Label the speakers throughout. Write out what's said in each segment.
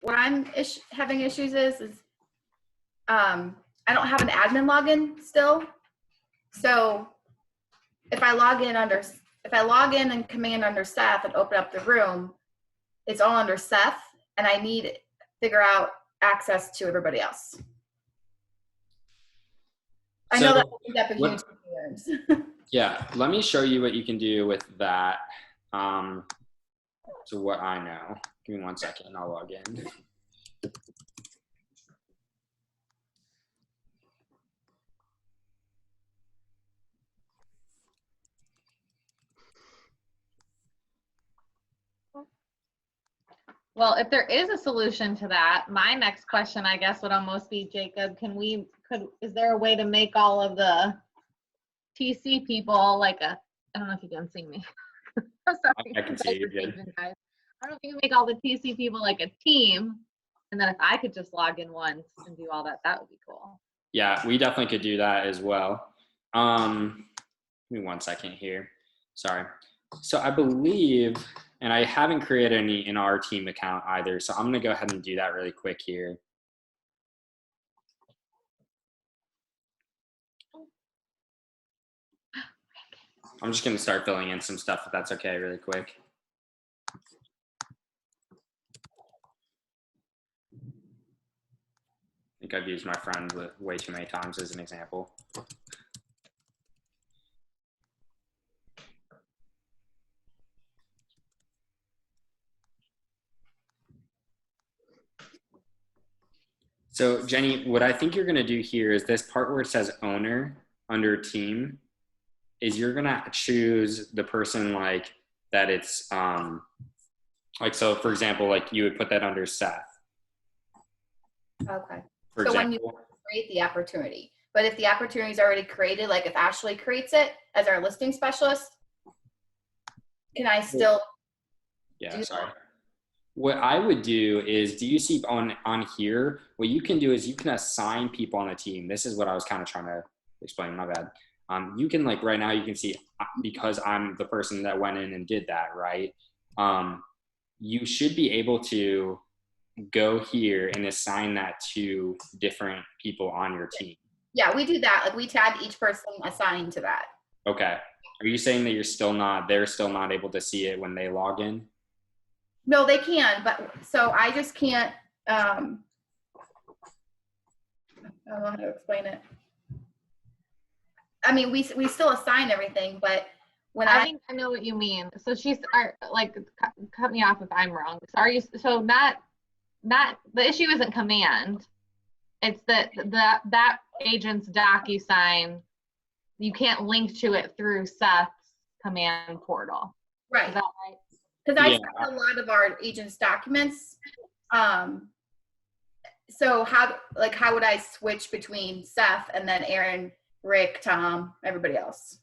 Speaker 1: what I'm having issues is I don't have an admin login still. So if I log in and command under Seth and open up the room, it's all under Seth, and I need to figure out access to everybody else. I know that's a huge difference.
Speaker 2: Yeah, let me show you what you can do with that. So what I know. Give me 1 second, I'll log in.
Speaker 3: Well, if there is a solution to that, my next question, I guess, would almost be, Jacob, is there a way to make all of the TC people like I don't know if you can see me. I'm sorry.
Speaker 2: I can see you good.
Speaker 3: Guys. I don't know if you can make all the TC people like a team, and then if I could just log in once and do all that, that would be cool.
Speaker 2: Yeah, we definitely could do that as well. Give me 1 second here. Sorry. So I believe, and I haven't created any in our team account either, so I'm going to go ahead and do that really quick here. I'm just going to start filling in some stuff, if that's okay, really quick. I think I've used my friend way too many times as an example. So Jenny, what I think you're going to do here is this part where it says owner under team is you're going to choose the person like that it's like, so for example, like you would put that under Seth.
Speaker 1: Okay.
Speaker 2: For
Speaker 1: so
Speaker 2: example,
Speaker 1: when you create the opportunity, but if the opportunity is already created, like if Ashley creates it as our listing specialist, can I still
Speaker 2: yeah, sorry. That? What I would do is, do you see on here, what you can do is you can assign people on the team. This is what I was kind of trying to explain, my bad. You can like right now you can see because I'm the person that went in and did that, right? You should be able to go here and assign that to different people on your team.
Speaker 1: Yeah, we do that. Like we tag each person assigned to that.
Speaker 2: Okay. Are you saying that they're still not able to see it when they log in?
Speaker 1: No, they can, but so I just can't, I don't know how to explain it. I mean, we still assign everything, but when
Speaker 3: I think I know what you mean. So she's like, cut me off if I'm wrong. Sorry. So not the issue isn't command. It's that agent's Docusign, you can't link to it through Seth's command portal.
Speaker 1: Right.
Speaker 3: Is that right?
Speaker 1: Because I send a lot of our agents' documents. So how would I switch between Seth and then Aaron, Rick, Tom, everybody else?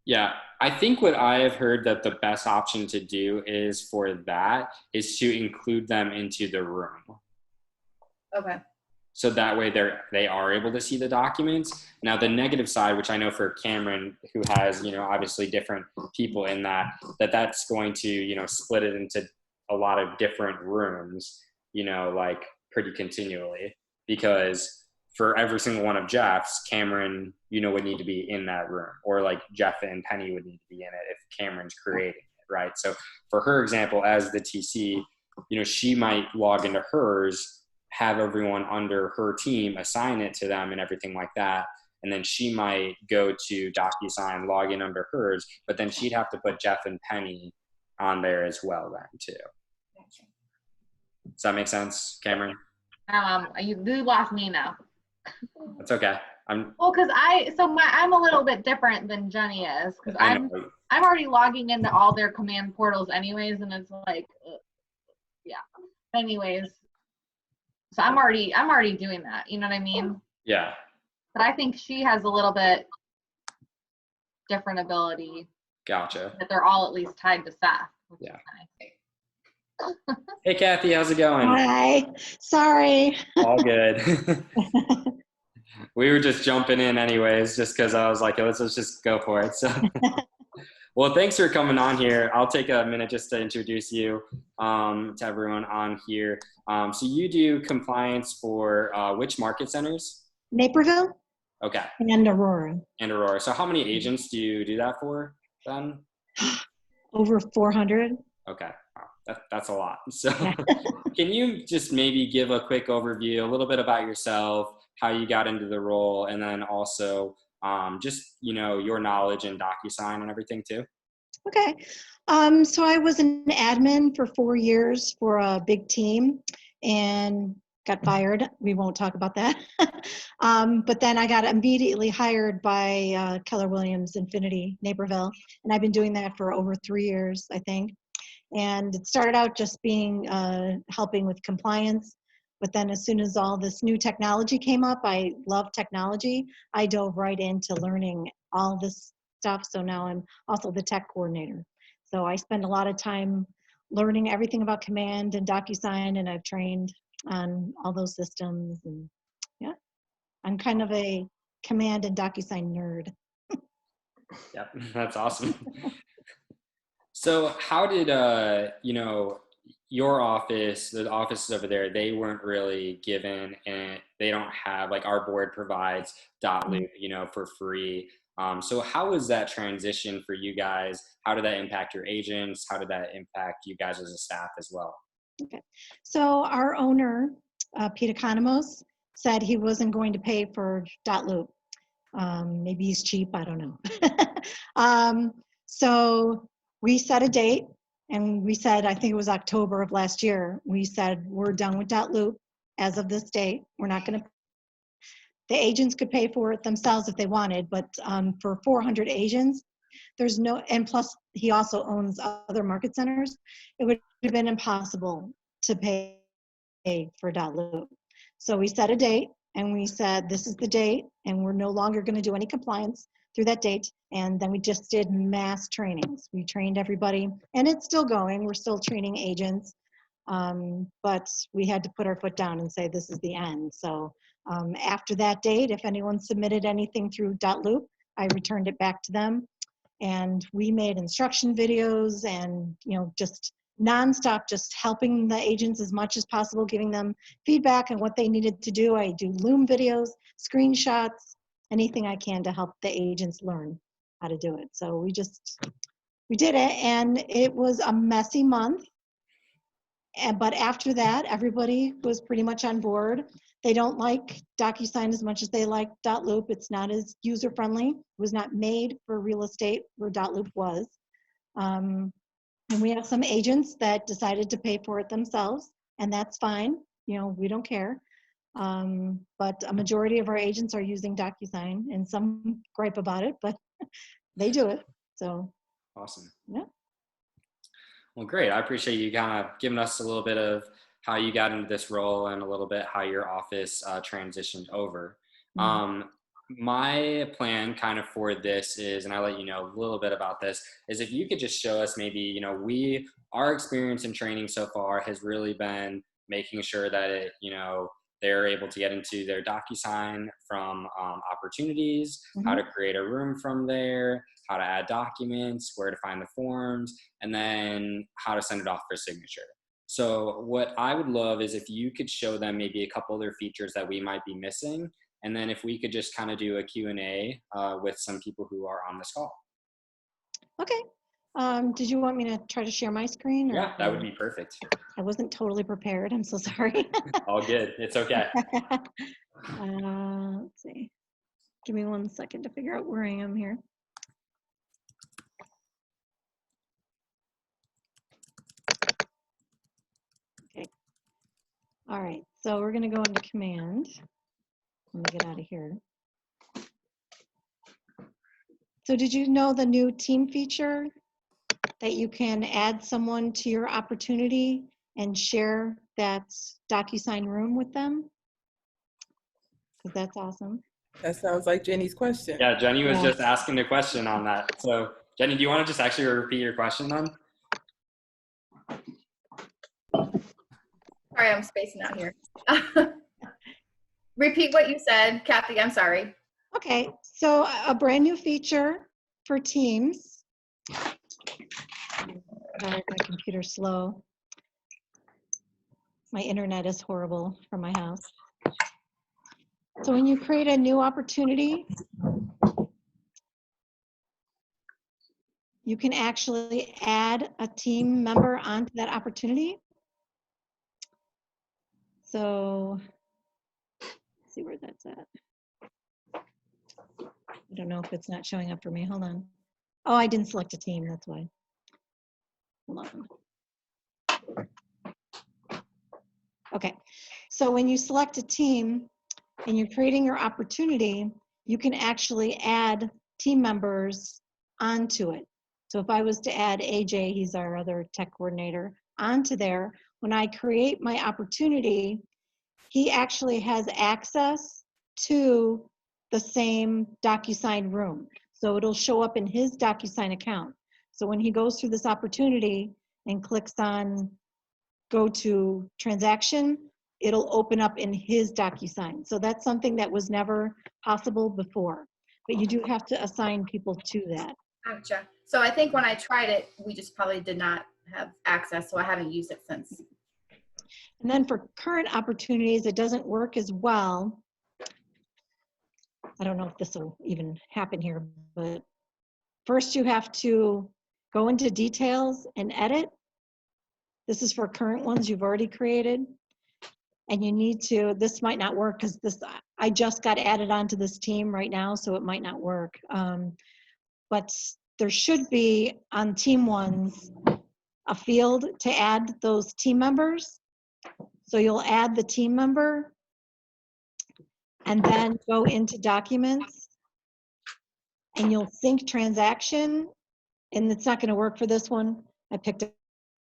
Speaker 2: Yeah, I think what I have heard that the best option to do is for that is to include them into the room.
Speaker 1: Okay.
Speaker 2: So that way they are able to see the documents. Now the negative side, which I know for Cameron, who has, obviously different people in that's going to, split it into a lot of different rooms, like pretty continually, because for every single one of Jeff's, Cameron, would need to be in that room, or like Jeff and Penny would need to be in it if Cameron's creating it, right? So for her example, as the TC, she might log into hers, have everyone under her team, assign it to them and everything like that. And then she might go to Docusign, log in under hers, but then she'd have to put Jeff and Penny on there as well then too. Does that make sense, Cameron?
Speaker 3: You lost me now.
Speaker 2: That's okay.
Speaker 3: I'm a little bit different than Jenny is, because I'm already logging into all their command portals anyways, and it's like, yeah. Anyways, so I'm already doing that. You know what I mean?
Speaker 2: Yeah.
Speaker 3: But I think she has a little bit different ability.
Speaker 2: Gotcha.
Speaker 3: That they're all at least tied to Seth.
Speaker 2: Yeah. Hey, Kathy, how's it going?
Speaker 4: Hi. Sorry.
Speaker 2: All good. We were just jumping in anyways, just because I was like, let's just go for it. So, well, thanks for coming on here. I'll take a minute just to introduce you. to everyone on here. So you do compliance for which market centers?
Speaker 4: Naperville
Speaker 2: Okay.
Speaker 4: and Aurora.
Speaker 2: And Aurora. So how many agents do you do that for then?
Speaker 4: Over 400.
Speaker 2: Okay. Wow. That's a lot. So
Speaker 4: Yeah.
Speaker 2: can you just maybe give a quick overview, a little bit about yourself, how you got into the role, and then also just, your knowledge in Docusign and everything too?
Speaker 4: Okay. So I was an admin for 4 years for a big team and got fired. We won't talk about that. But then I got immediately hired by Keller Williams Infinity Naperville, and I've been doing that for over 3 years, I think. And it started out just being helping with compliance. But then as soon as all this new technology came up, I love technology. I dove right into learning all this stuff. So now I'm also the tech coordinator. So I spend a lot of time learning everything about Command and Docusign, and I've trained on all those systems. And yeah, I'm kind of a Command and Docusign nerd.
Speaker 2: Yep, that's awesome. So how did, your office, the offices over there, they weren't really given, and they don't have, like, our board provides .loop, for free. So how was that transition for you guys? How did that impact your agents? How did that impact you guys as a staff as well?
Speaker 4: Okay. So our owner, Pete Economos, said he wasn't going to pay for .loop. Maybe he's cheap, I don't know. So we set a date, and we said, I think it was October of last year, we said, we're done with .loop as of this date. We're not going to, the agents could pay for it themselves if they wanted, but for 400 agents, there's no, and plus he also owns other market centers, it would have been impossible to pay for .loop. So we set a date, and we said, this is the date, and we're no longer going to do any compliance through that date. And then we just did mass trainings. We trained everybody, and it's still going. We're still training agents, but we had to put our foot down and say, this is the end. So after that date, if anyone submitted anything through .loop, I returned it back to them. And we made instruction videos and, just nonstop, just helping the agents as much as possible, giving them feedback on what they needed to do. I do Loom videos, screenshots, anything I can to help the agents learn how to do it. So we did it, and it was a messy month. But after that, everybody was pretty much on board. They don't like Docusign as much as they like .loop. It's not as user-friendly. It was not made for real estate where .loop was. And we have some agents that decided to pay for it themselves, and that's fine. We don't care. But a majority of our agents are using Docusign, and some gripe about it, but they do it. So
Speaker 2: Awesome.
Speaker 4: yeah.
Speaker 2: Well, great. I appreciate you kind of giving us a little bit of how you got into this role and a little bit how your office transitioned over.
Speaker 4: Mm-hmm.
Speaker 2: My plan kind of for this is, and I'll let you know a little bit about this, is if you could just show us maybe, our experience in training so far has really been making sure that they're able to get into their Docusign from opportunities,
Speaker 4: Mm-hmm.
Speaker 2: how to create a room from there, how to add documents, where to find the forms, and then how to send it off for signature. So what I would love is if you could show them maybe a couple other features that we might be missing. And then if we could just kind of do a Q&A with some people who are on this call.
Speaker 4: Okay. Did you want me to try to share my screen?
Speaker 2: Yeah, that would be perfect.
Speaker 4: I wasn't totally prepared. I'm so sorry.
Speaker 2: All good. It's okay.
Speaker 4: Let's see. Give me 1 second to figure out where I am here. Okay. All right. So we're going to go into Command. Let me get out of here. So did you know the new team feature that you can add someone to your opportunity and share that Docusign room with them? Because that's awesome.
Speaker 5: That sounds like Jenny's question.
Speaker 2: Yeah, Jenny was just asking the question on that. So Jenny, do you want to just actually repeat your question then?
Speaker 1: Sorry, I'm spacing out here. Repeat what you said, Kathy. I'm sorry.
Speaker 4: Okay, so a brand new feature for Teams. Sorry, my computer's slow. My internet is horrible from my house. So when you create a new opportunity, you can actually add a team member onto that opportunity. So let's see where that's at. I don't know if it's not showing up for me. Hold on. Oh, I didn't select a team, that's why. Hold on. Okay, so when you select a team and you're creating your opportunity, you can actually add team members onto it. So if I was to add AJ, he's our other tech coordinator, onto there, when I create my opportunity, he actually has access to the same Docusign room. So it'll show up in his Docusign account. So when he goes through this opportunity and clicks on go to transaction, it'll open up in his Docusign. So that's something that was never possible before, but you do have to assign people to that.
Speaker 1: Gotcha. So I think when I tried it, we just probably did not have access, so I haven't used it since.
Speaker 4: And then for current opportunities, it doesn't work as well. I don't know if this will even happen here, but first you have to go into details and edit. This is for current ones you've already created. And you need to, this might not work because this, I just got added onto this team right now, so it might not work. But there should be on team ones a field to add those team members. So you'll add the team member and then go into documents and you'll sync transaction. And it's not going to work for this one. I picked it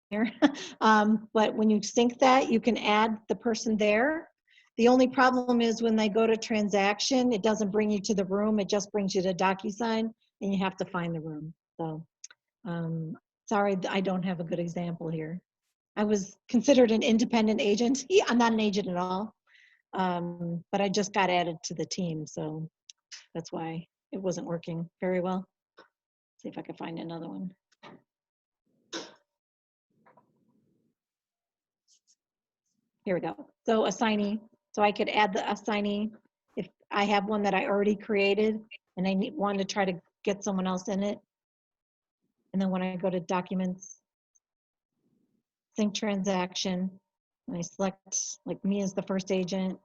Speaker 4: here. But when you sync that, you can add the person there. The only problem is when they go to transaction, it doesn't bring you to the room. It just brings you to Docusign and you have to find the room. So sorry, I don't have a good example here. I was considered an independent agent. I'm not an agent at all, but I just got added to the team. So that's why it wasn't working very well. See if I can find another one. Here we go. So assignee. So I could add the assignee if I have one that I already created and I want to try to get someone else in it. And then when I go to documents, sync transaction, and I select like me as the first agent,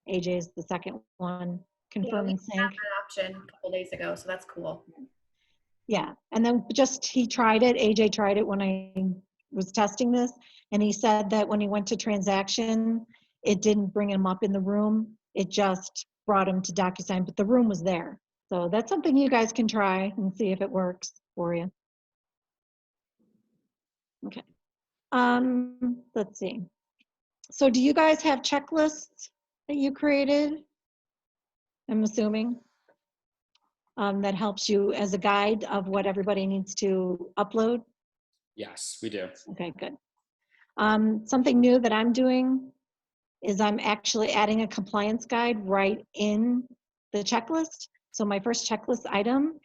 Speaker 4: AJ is the second one, confirm and sync.
Speaker 1: Had that option a couple days ago, so that's cool.
Speaker 4: Yeah, and then just he tried it, AJ tried it when I was testing this, and he said that when he went to transaction, it didn't bring him up in the room, it just brought him to Docusign, but the room was there. So that's something you guys can try and see if it works for you. Okay, let's see. So do you guys have checklists that you created? I'm assuming. That helps you as a guide of what everybody needs to upload?
Speaker 2: Yes, we do.
Speaker 4: Okay, good. Something new that I'm doing is I'm actually adding a compliance guide right in the checklist. So my first checklist item,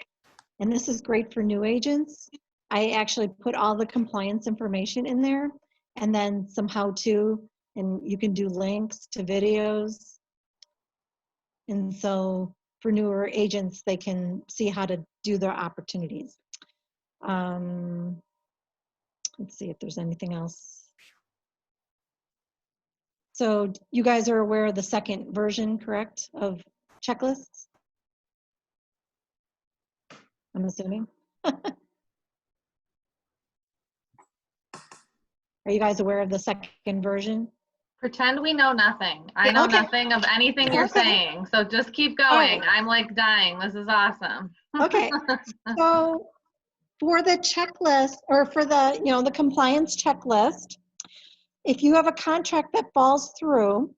Speaker 4: and this is great for new agents, I actually put all the compliance information in there and then some how-to, and you can do links to videos. And so for newer agents, they can see how to do their opportunities. Let's see if there's anything else. So you guys are aware of the second version, correct, of checklists? I'm assuming. Are you guys aware of the second version?
Speaker 3: Pretend we know nothing. I know
Speaker 4: Okay.
Speaker 3: nothing of anything you're
Speaker 4: Okay.
Speaker 3: saying. So just keep going.
Speaker 4: All right.
Speaker 3: I'm like dying. This is awesome.
Speaker 4: Okay. So for the checklist, or for the, the compliance checklist, if you have a contract that falls through,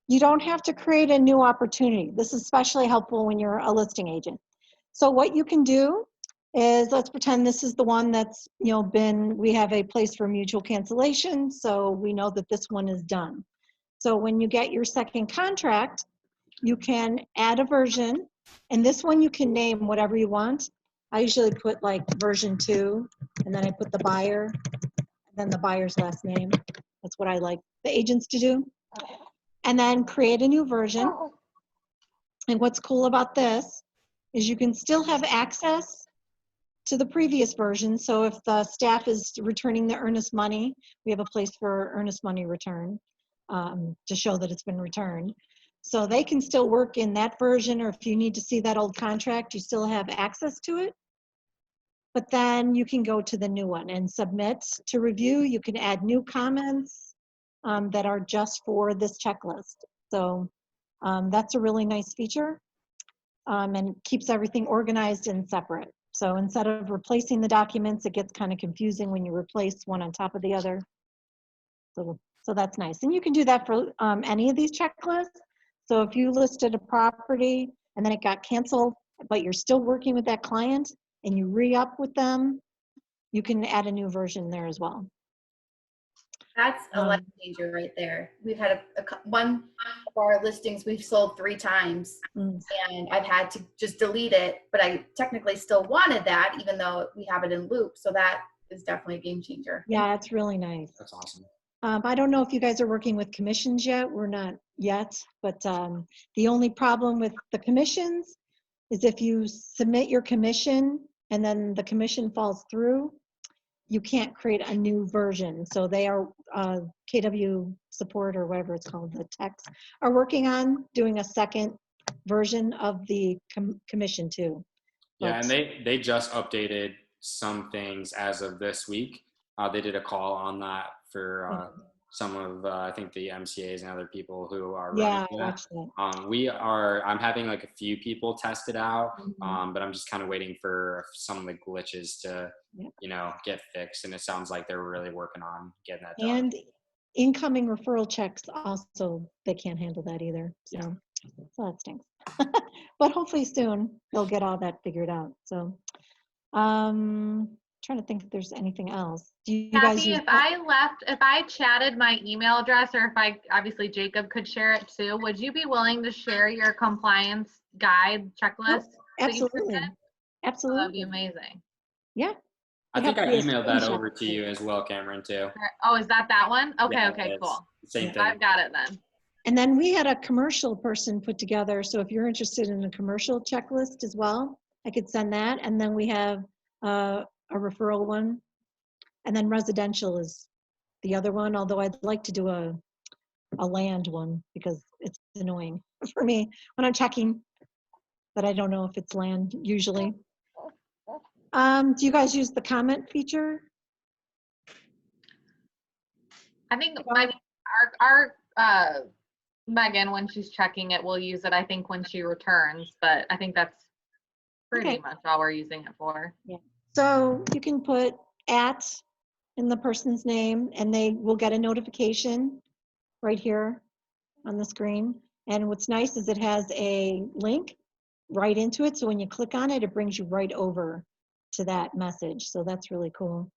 Speaker 4: you don't have to create a new opportunity. This is especially helpful when you're a listing agent. So what you can do is, let's pretend this is the one that's, we have a place for mutual cancellation, so we know that this one is done. So when you get your second contract, you can add a version, and this one you can name whatever you want. I usually put like version 2, and then I put the buyer, and then the buyer's last name, That's what I like the agents to do. And then create a new version. And what's cool about this is you can still have access to the previous version. So if the staff is returning the earnest money, we have a place for earnest money return to show that it's been returned. So they can still work in that version, or if you need to see that old contract, you still have access to it. But then you can go to the new one and submit to review. You can add new comments that are just for this checklist. So that's a really nice feature and keeps everything organized and separate. So instead of replacing the documents, it gets kind of confusing when you replace one on top of the other. So that's nice. And you can do that for any of these checklists. So if you listed a property and then it got canceled, but you're still working with that client and you re-up with them, you can add a new version there as well.
Speaker 1: That's a life changer right there. We've had one of our listings we've sold 3 times, and I've had to just delete it, but I technically still wanted that even though we have it in loop. So that is definitely a game changer.
Speaker 4: Yeah, it's really nice.
Speaker 2: That's awesome.
Speaker 4: I don't know if you guys are working with commissions yet. We're not yet, but the only problem with the commissions is if you submit your commission and then the commission falls through, you can't create a new version. So they are, KW support or whatever it's called, the techs, are working on doing a second version of the commission too.
Speaker 2: Yeah, and they just updated some things as of this week. They did a call on that for some of, I think the MCAs and other people who are running that. I'm having like a few people test it out, but I'm just kind of waiting for some of the glitches to, you know, get fixed. And it sounds like they're really working on getting that done.
Speaker 4: And incoming referral checks also, they can't handle that either. So that stinks. But hopefully soon they'll get all that figured out. So trying to think if there's anything else. Do you guys
Speaker 3: Kathy, if I chatted my email address, or if obviously Jacob could share it too, would you be willing to share your compliance guide checklist?
Speaker 4: Absolutely. Absolutely.
Speaker 3: Oh, that'd be amazing.
Speaker 4: Yeah.
Speaker 2: I think I emailed that over to you as well, Cameron, too.
Speaker 3: Oh, is that one? Okay,
Speaker 2: yeah,
Speaker 3: okay, cool.
Speaker 2: Same thing.
Speaker 3: I've got it then.
Speaker 4: And then we had a commercial person put together. So if you're interested in a commercial checklist as well, I could send that. And then we have a referral one. And then residential is the other one, although I'd like to do a land one because it's annoying for me when I'm checking, but I don't know if it's land usually. Do you guys use the comment feature?
Speaker 3: I think our Megan, when she's checking it, will use it, I think, when she returns, but I think that's pretty much all we're using it for.
Speaker 4: Yeah. So you can put @ in the person's name and they will get a notification right here on the screen. And what's nice is it has a link right into it. So when you click on it, it brings you right over to that message. So that's really cool.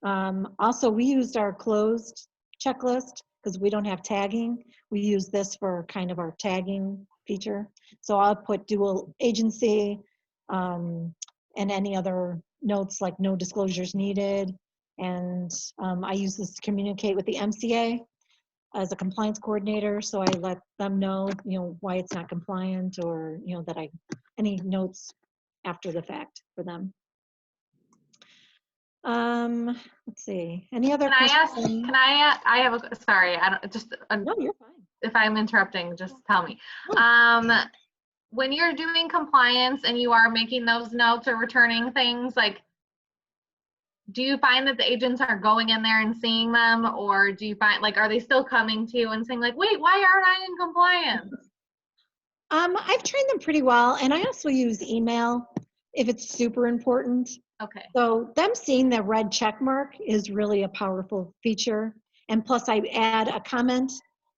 Speaker 4: Also, we used our closed checklist because we don't have tagging. We use this for kind of our tagging feature. So I'll put dual agency and any other notes like no disclosures needed. And I use this to communicate with the MCA as a compliance coordinator. So I let them know, you know, why it's not compliant, or, you know, that any notes after the fact for them. Let's see, any other questions?
Speaker 3: I have a, sorry, I don't, just,
Speaker 4: No, you're fine.
Speaker 3: If I'm interrupting, just tell me. When you're doing compliance and you are making those notes or returning things, like, do you find that the agents are going in there and seeing them, or do you find, like, are they still coming to you and saying, like, wait, why aren't I in compliance?
Speaker 4: I've trained them pretty well, and I also use email if it's super important.
Speaker 3: Okay.
Speaker 4: So them seeing the red check mark is really a powerful feature. And plus I add a comment,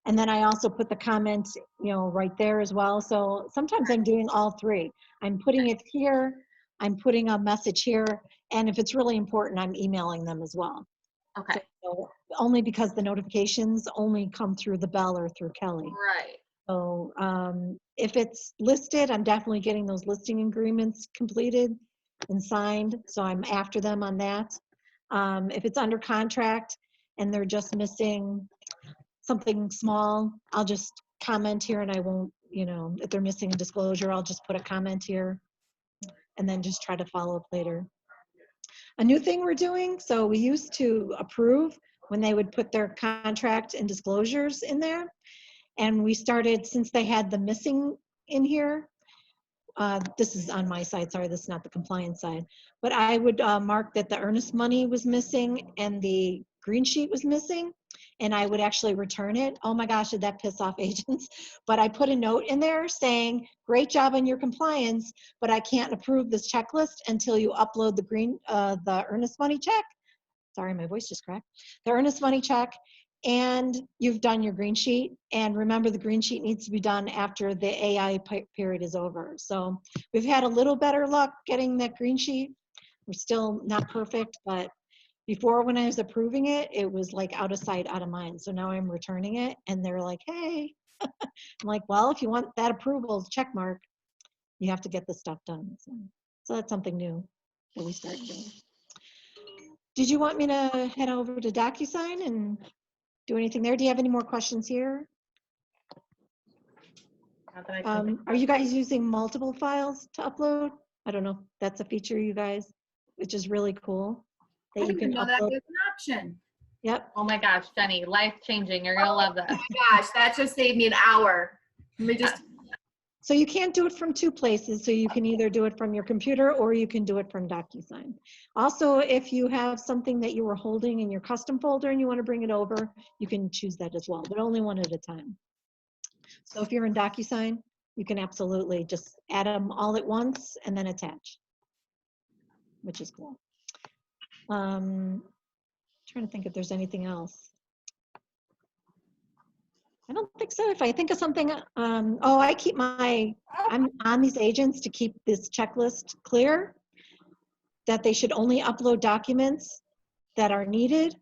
Speaker 4: and then I also put the comment, you know, right there as well. So sometimes I'm doing all 3. I'm putting it here, I'm putting a message here, and if it's really important, I'm emailing them as well.
Speaker 3: Okay.
Speaker 4: So only because the notifications only come through the bell or through Kelly.
Speaker 3: Right.
Speaker 4: So if it's listed, I'm definitely getting those listing agreements completed and signed. So I'm after them on that. If it's under contract, and they're just missing something small, I'll just comment here and I won't, if they're missing a disclosure, I'll just put a comment here and then just try to follow up later. A new thing we're doing, so we used to approve when they would put their contract and disclosures in there. And we started, since they had the missing in here, this is on my side, sorry, this is not the compliance side, but I would mark that the earnest money was missing and the green sheet was missing, and I would actually return it. Oh my gosh, did that piss off agents? But I put a note in there saying, great job on your compliance, but I can't approve this checklist until you upload the earnest money check. Sorry, my voice just cracked. The earnest money check, and you've done your green sheet. And remember, the green sheet needs to be done after the AI period is over. So we've had a little better luck getting that green sheet. We're still not perfect, but before, when I was approving it, it was like out of sight, out of mind. So now I'm returning it and they're like, hey. I'm like, well, if you want that approval check mark, you have to get this stuff done. So that's something new that we started doing. Did you want me to head over to Docusign and do anything there? Do you have any more questions here?
Speaker 3: Not that I can think
Speaker 4: Are you guys using multiple files to upload? I don't know. That's a feature, you guys, which is really cool.
Speaker 1: I
Speaker 4: That you
Speaker 1: didn't
Speaker 4: can
Speaker 1: even know that
Speaker 4: upload.
Speaker 1: was an option.
Speaker 4: Yep.
Speaker 3: Oh my gosh, Jenny, life changing. You're gonna love this.
Speaker 1: Oh my gosh, that just saved me an hour. Let me just,
Speaker 4: So you can't do it from two places. So you can either do it from your computer or you can do it from Docusign. Also, if you have something that you were holding in your custom folder and you want to bring it over, you can choose that as well, but only one at a time. So if you're in Docusign, you can absolutely just add them all at once and then attach, which is cool. Trying to think if there's anything else. I don't think so. If I think of something, I'm on these agents to keep this checklist clear, that they should only upload documents that are needed,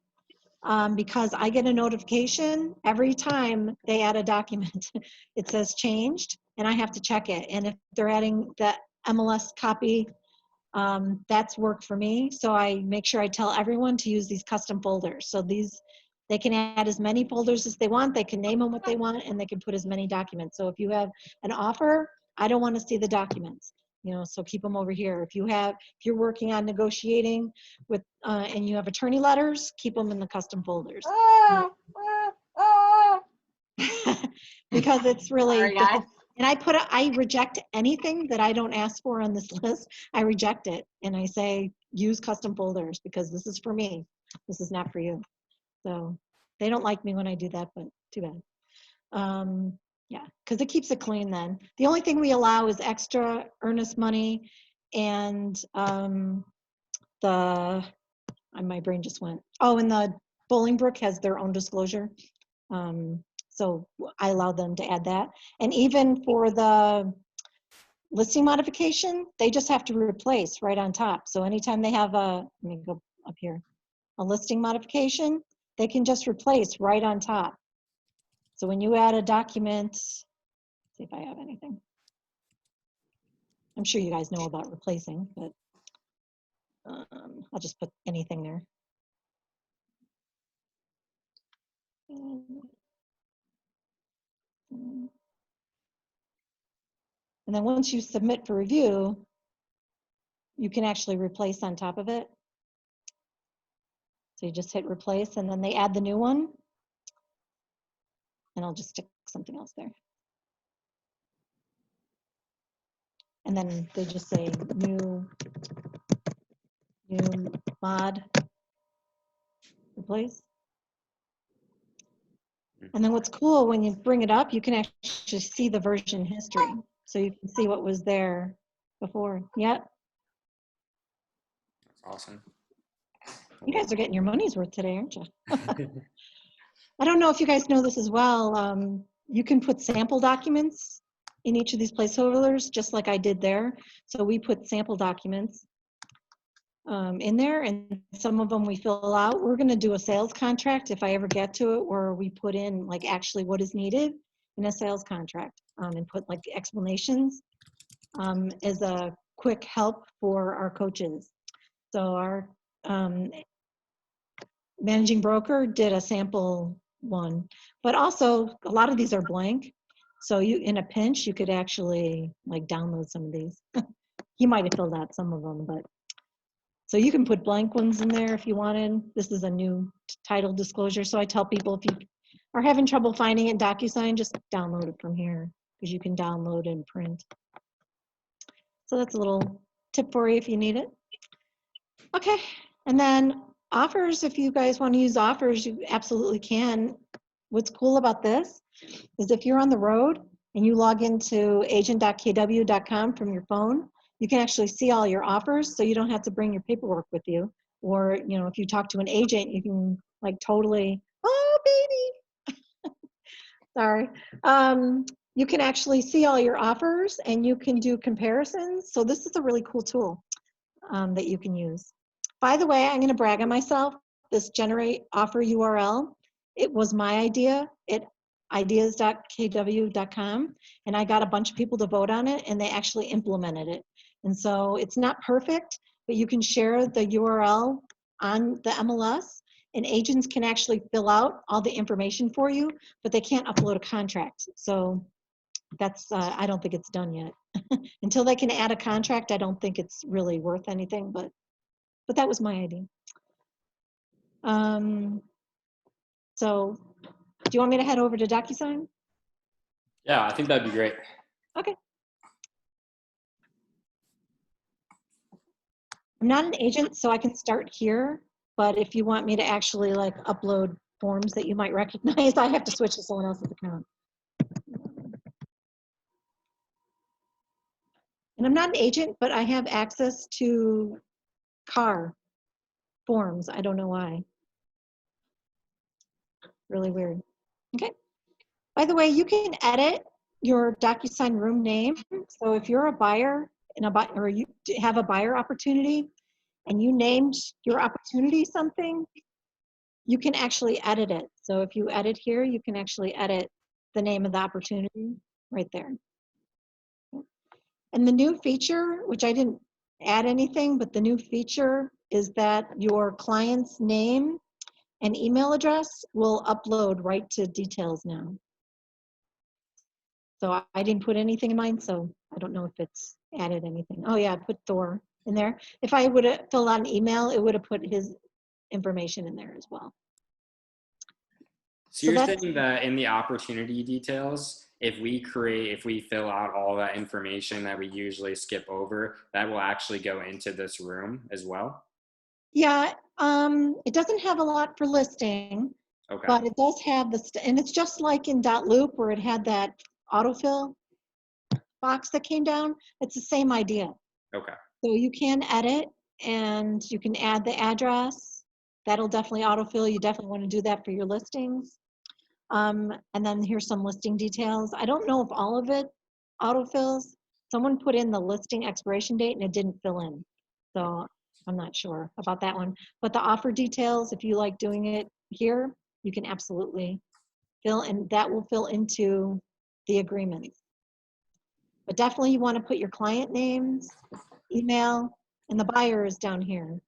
Speaker 4: because I get a notification every time they add a document. It says changed, and I have to check it. And if they're adding the MLS copy, that's worked for me. So I make sure I tell everyone to use these custom folders. So they can add as many folders as they want, they can name them what they want, and they can put as many documents. So if you have an offer, I don't want to see the documents, so keep them over here. If you're working on negotiating with, and you have attorney letters, keep them in the custom folders. Because it's really,
Speaker 3: Sorry, guys.
Speaker 4: and I reject anything that I don't ask for on this list. I reject it and I say, use custom folders because this is for me. This is not for you. So they don't like me when I do that, but too bad. Yeah, because it keeps it clean then. The only thing we allow is extra earnest money and my brain just went. Oh, and the Bolingbrook has their own disclosure. So I allow them to add that. And even for the listing modification, they just have to replace right on top. So anytime they have let me go up here, a listing modification, they can just replace right on top. So when you add a document, see if I have anything. I'm sure you guys know about replacing, but I'll just put anything there. And then once you submit for review, you can actually replace on top of it. So you just hit replace and then they add the new one. And I'll just stick something else there. And then they just say new mod, replace. And then what's cool, when you bring it up, you can actually see the version history. So you can see what was there before. Yep.
Speaker 2: That's awesome.
Speaker 4: You guys are getting your money's worth today, aren't you? I don't know if you guys know this as well. You can put sample documents in each of these placeholders, just like I did there. So we put sample documents in there, and some of them we fill out. We're going to do a sales contract if I ever get to it, where we put in like actually what is needed in a sales contract, and put like explanations as a quick help for our coaches. So our Managing Broker did a sample one, but also a lot of these are blank. So you, in a pinch, you could actually like download some of these. He might have filled out some of them, but so you can put blank ones in there if you wanted. This is a new title disclosure. So I tell people if you are having trouble finding it in Docusign, just download it from here because you can download and print. So that's a little tip for you if you need it. Okay, and then offers, if you guys want to use offers, you absolutely can. What's cool about this is if you're on the road and you log into agent.kw.com from your phone, you can actually see all your offers, so you don't have to bring your paperwork with you. Or, you know, if you talk to an agent, you can like totally, oh baby, sorry. You can actually see all your offers and you can do comparisons. So this is a really cool tool that you can use. By the way, I'm going to brag on myself. This generate offer URL, it was my idea at ideas.kw.com, and I got a bunch of people to vote on it, and they actually implemented it. And so it's not perfect, but you can share the URL on the MLS, and agents can actually fill out all the information for you, but they can't upload a contract. So that's, I don't think it's done yet. Until they can add a contract, I don't think it's really worth anything, but that was my idea. So do you want me to head over to Docusign?
Speaker 2: Yeah, I think that'd be great.
Speaker 4: Okay. I'm not an agent, so I can start here, but if you want me to actually like upload forms that you might recognize, I have to switch to someone else's account. And I'm not an agent, but I have access to car forms. I don't know why. Really weird. Okay. By the way, you can edit your Docusign room name. So if you're a buyer in or you have a buyer opportunity and you named your opportunity something, you can actually edit it. So if you edit here, you can actually edit the name of the opportunity right there. And the new feature, which I didn't add anything, but the new feature is that your client's name and email address will upload right to details now. So I didn't put anything in mine, so I don't know if it's added anything. Oh yeah, I put Thor in there. If I would have filled out an email, it would have put his information in there as well.
Speaker 2: So you're saying that in the opportunity details, if we fill out all that information that we usually skip over, that will actually go into this room as well?
Speaker 4: Yeah, it doesn't have a lot for listing,
Speaker 2: Okay.
Speaker 4: but it does have and it's just like in .loop where it had that autofill box that came down. It's the same idea.
Speaker 2: Okay.
Speaker 4: So you can edit and you can add the address. That'll definitely autofill. You definitely want to do that for your listings. And then here's some listing details. I don't know if all of it autofills. Someone put in the listing expiration date and it didn't fill in. So I'm not sure about that one. But the offer details, if you like doing it here, you can absolutely fill, and that will fill into the agreements. But definitely you want to put your client names, email, and the buyer is down here.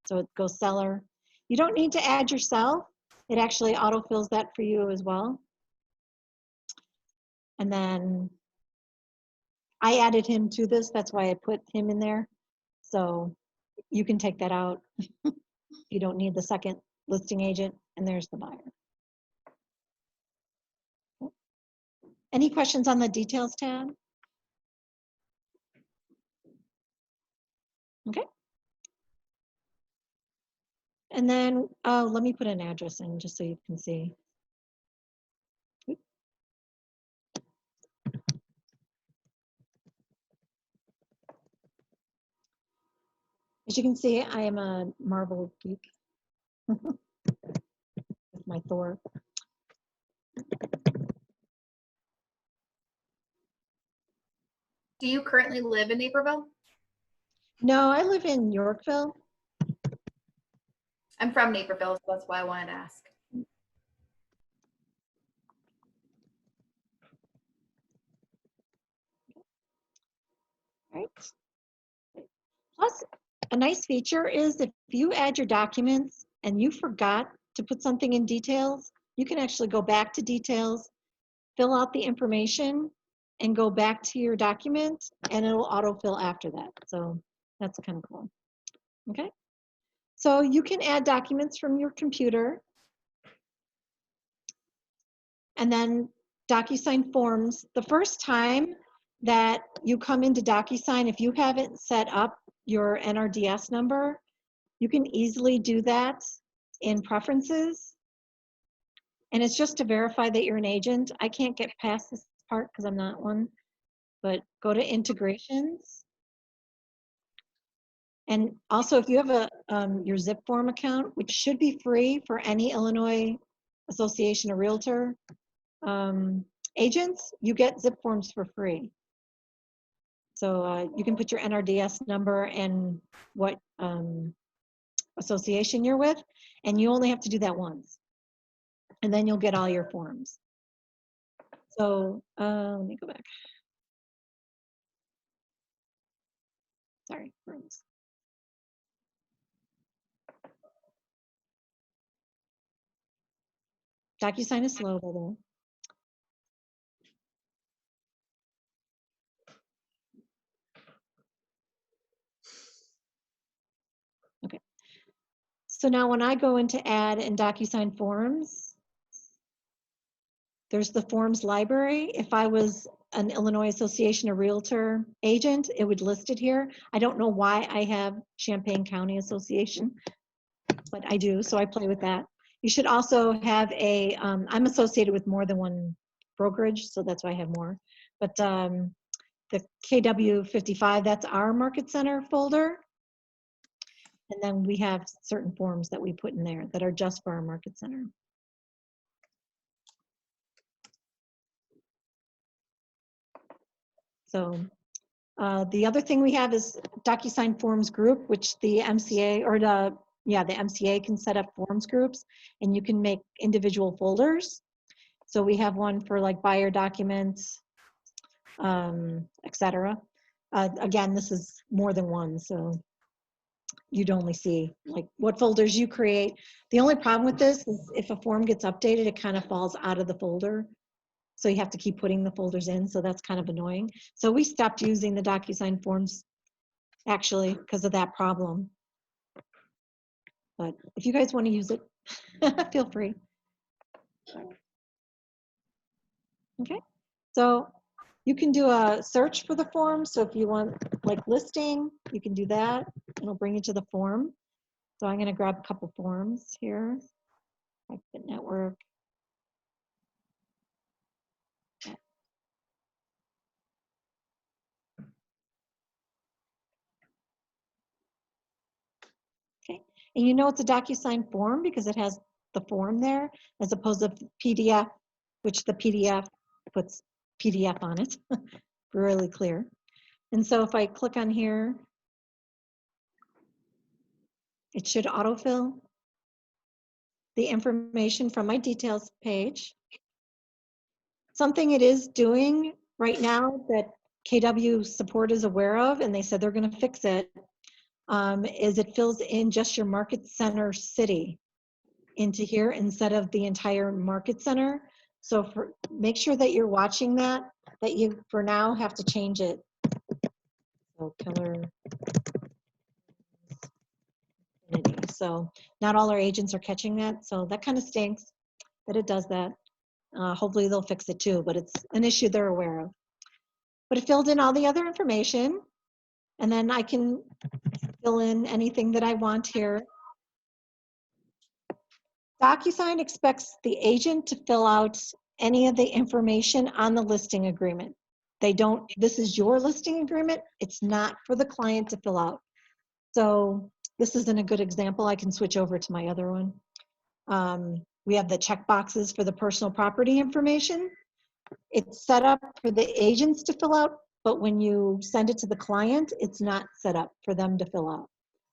Speaker 4: So it goes seller. You don't need to add yourself. It actually autofills that for you as well. And then I added him to this. That's why I put him in there. So you can take that out. You don't need the second listing agent. And there's the buyer. Any questions on the details tab? Okay. And then let me put an address in just so you can see. As you can see, I am a Marvel geek with my Thor.
Speaker 1: Do you currently live in Naperville?
Speaker 4: No, I live in Yorkville.
Speaker 1: I'm from Naperville, so that's why I wanted to ask.
Speaker 4: Right. Plus, a nice feature is if you add your documents and you forgot to put something in details, you can actually go back to details, fill out the information, and go back to your document, and it'll autofill after that. So that's kind of cool. Okay. So you can add documents from your computer. And then Docusign forms. The first time that you come into Docusign, if you haven't set up your NRDS number, you can easily do that in preferences. And it's just to verify that you're an agent. I can't get past this part because I'm not one, but go to integrations. And also if you have a your zip form account, which should be free for any Illinois Association of Realtor agents, you get zip forms for free. So you can put your NRDS number and what association you're with, and you only have to do that once. And then you'll get all your forms. So let me go back. Sorry, forms. Docusign is slow, by the way. Okay. So now when I go into add in Docusign forms, there's the forms library. If I was an Illinois Association of Realtor agent, it would list it here. I don't know why I have Champaign County Association, but I do, so I play with that. You should also have a, I'm associated with more than one brokerage, so that's why I have more. But the KW55, that's our market center folder. And then we have certain forms that we put in there that are just for our market center. So the other thing we have is Docusign Forms Group, which the MCA or the MCA can set up forms groups, and you can make individual folders. So we have one for like buyer documents, etc. Again, this is more than one, so you'd only see like what folders you create. The only problem with this is if a form gets updated, it kind of falls out of the folder. So you have to keep putting the folders in, so that's kind of annoying. So we stopped using the Docusign forms actually because of that problem. But if you guys want to use it, feel free. Okay, so you can do a search for the form. So if you want like listing, you can do that. It'll bring you to the form. So I'm going to grab a couple forms here. Private network. Okay, and you know it's a Docusign form because it has the form there as opposed to PDF, which the PDF puts PDF on it, really clear. And so if I click on here, it should autofill the information from my details page. Something it is doing right now that KW support is aware of, and they said they're going to fix it, is it fills in just your market center city into here instead of the entire market center. So make sure that you're watching that you for now have to change it. So Keller. So not all our agents are catching that. So that kind of stinks that it does that. Hopefully they'll fix it too, but it's an issue they're aware of. But it filled in all the other information, and then I can fill in anything that I want here. Docusign expects the agent to fill out any of the information on the listing agreement. They don't, this is your listing agreement. It's not for the client to fill out. So this isn't a good example. I can switch over to my other one. We have the check boxes for the personal property information. It's set up for the agents to fill out, but when you send it to the client, it's not set up for them to fill out.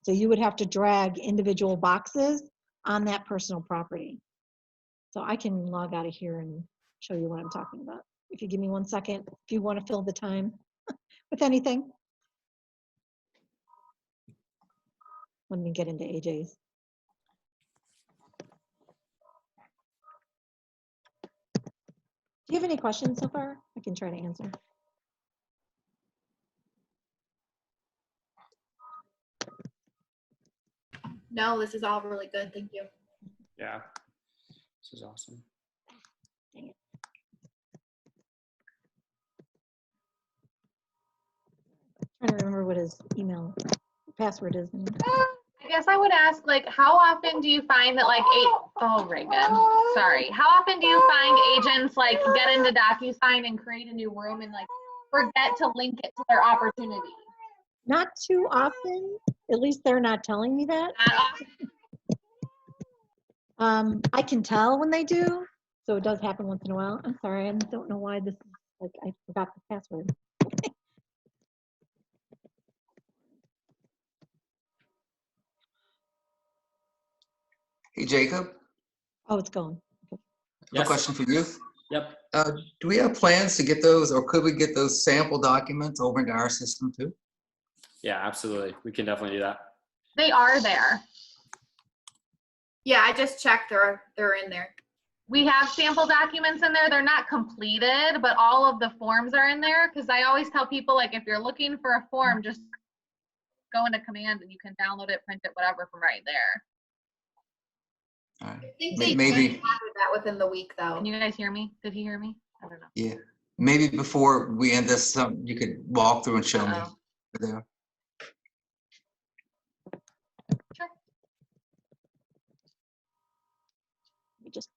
Speaker 4: So you would have to drag individual boxes on that personal property. So I can log out of here and show you what I'm talking about. If you give me 1 second, if you want to fill the time with anything. Let me get into AJ's. Do you have any questions so far? I can try to answer.
Speaker 1: No, this is all really good. Thank you.
Speaker 2: Yeah, this is awesome.
Speaker 4: Dang it. Trying to remember what his email password is.
Speaker 3: I guess I would ask, like, how often do you find that, like, oh, Reagan, sorry. How often do you find agents, like, get into Docusign and create a new room and, like, forget to link it to their opportunity?
Speaker 4: Not too often. At least they're not telling me that.
Speaker 3: Not often.
Speaker 4: I can tell when they do, so it does happen once in a while. I'm sorry, I don't know why this is like I forgot the password.
Speaker 6: Hey, Jacob,
Speaker 4: Oh, it's going.
Speaker 6: I have
Speaker 2: Yes.
Speaker 6: a question for you.
Speaker 2: Yep.
Speaker 6: Do we have plans to get those, or could we get those sample documents over into our system too?
Speaker 2: Yeah, absolutely. We can definitely do that.
Speaker 3: They are there.
Speaker 1: Yeah, I just checked. They're in there.
Speaker 3: We have sample documents in there. They're not completed, but all of the forms are in there, because I always tell people, like, if you're looking for a form, just go into command and you can download it, print it, whatever from right there.
Speaker 6: All
Speaker 1: I
Speaker 6: right.
Speaker 1: think they
Speaker 6: Maybe,
Speaker 1: have that within the week, though.
Speaker 3: Can you guys hear me? Did he hear me? I don't know.
Speaker 6: yeah, maybe before we end this, you could walk through and show me.
Speaker 3: Uh-oh.
Speaker 6: There.
Speaker 3: Sure.
Speaker 4: Let me just.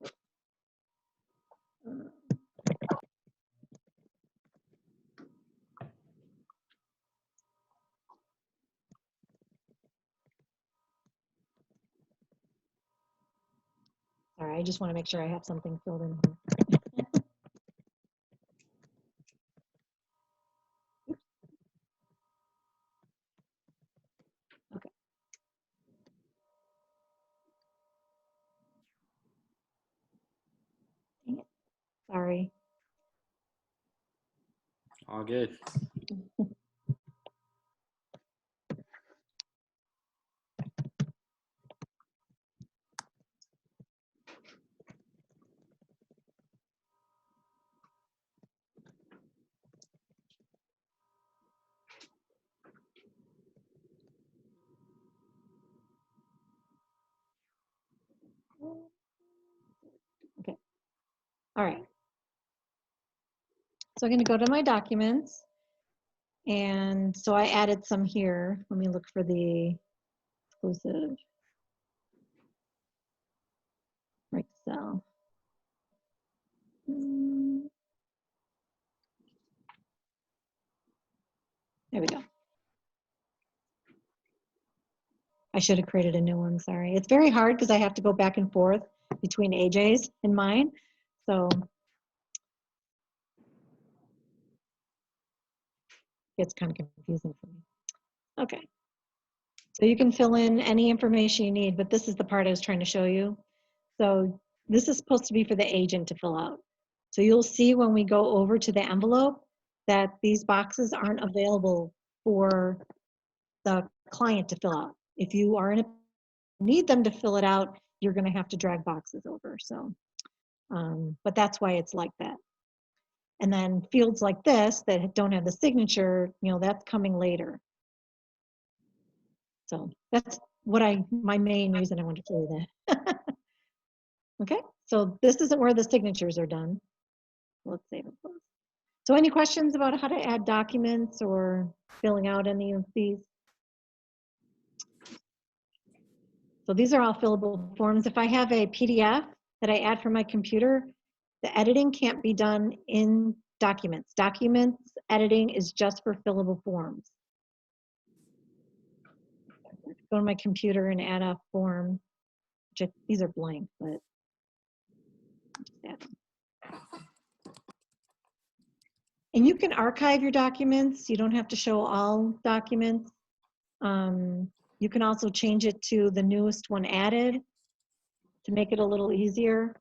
Speaker 4: Sorry, I just want to make sure I have something filled in here. Okay. Dang it. Sorry.
Speaker 2: All good.
Speaker 4: Okay. All right. So I'm going to go to my documents. And so I added some here. Let me look for the exclusive. Excel. There we go. I should have created a new one, sorry. It's very hard because I have to go back and forth between AJ's and mine. So it's kind of confusing for me. Okay. So you can fill in any information you need, but this is the part I was trying to show you. So this is supposed to be for the agent to fill out. So you'll see when we go over to the envelope that these boxes aren't available for the client to fill out. If you are in a need them to fill it out, you're going to have to drag boxes over. So, but that's why it's like that. And then fields like this that don't have the signature, you know, that's coming later. So that's what my main reason I wanted to show you that. Okay, so this isn't where the signatures are done. Let's save it. So any questions about how to add documents or filling out any of these? So these are all fillable forms. If I have a PDF that I add from my computer, the editing can't be done in documents. Documents editing is just for fillable forms. Go to my computer and add a form. These are blank, but just add them. And you can archive your documents. You don't have to show all documents. You can also change it to the newest one added to make it a little easier.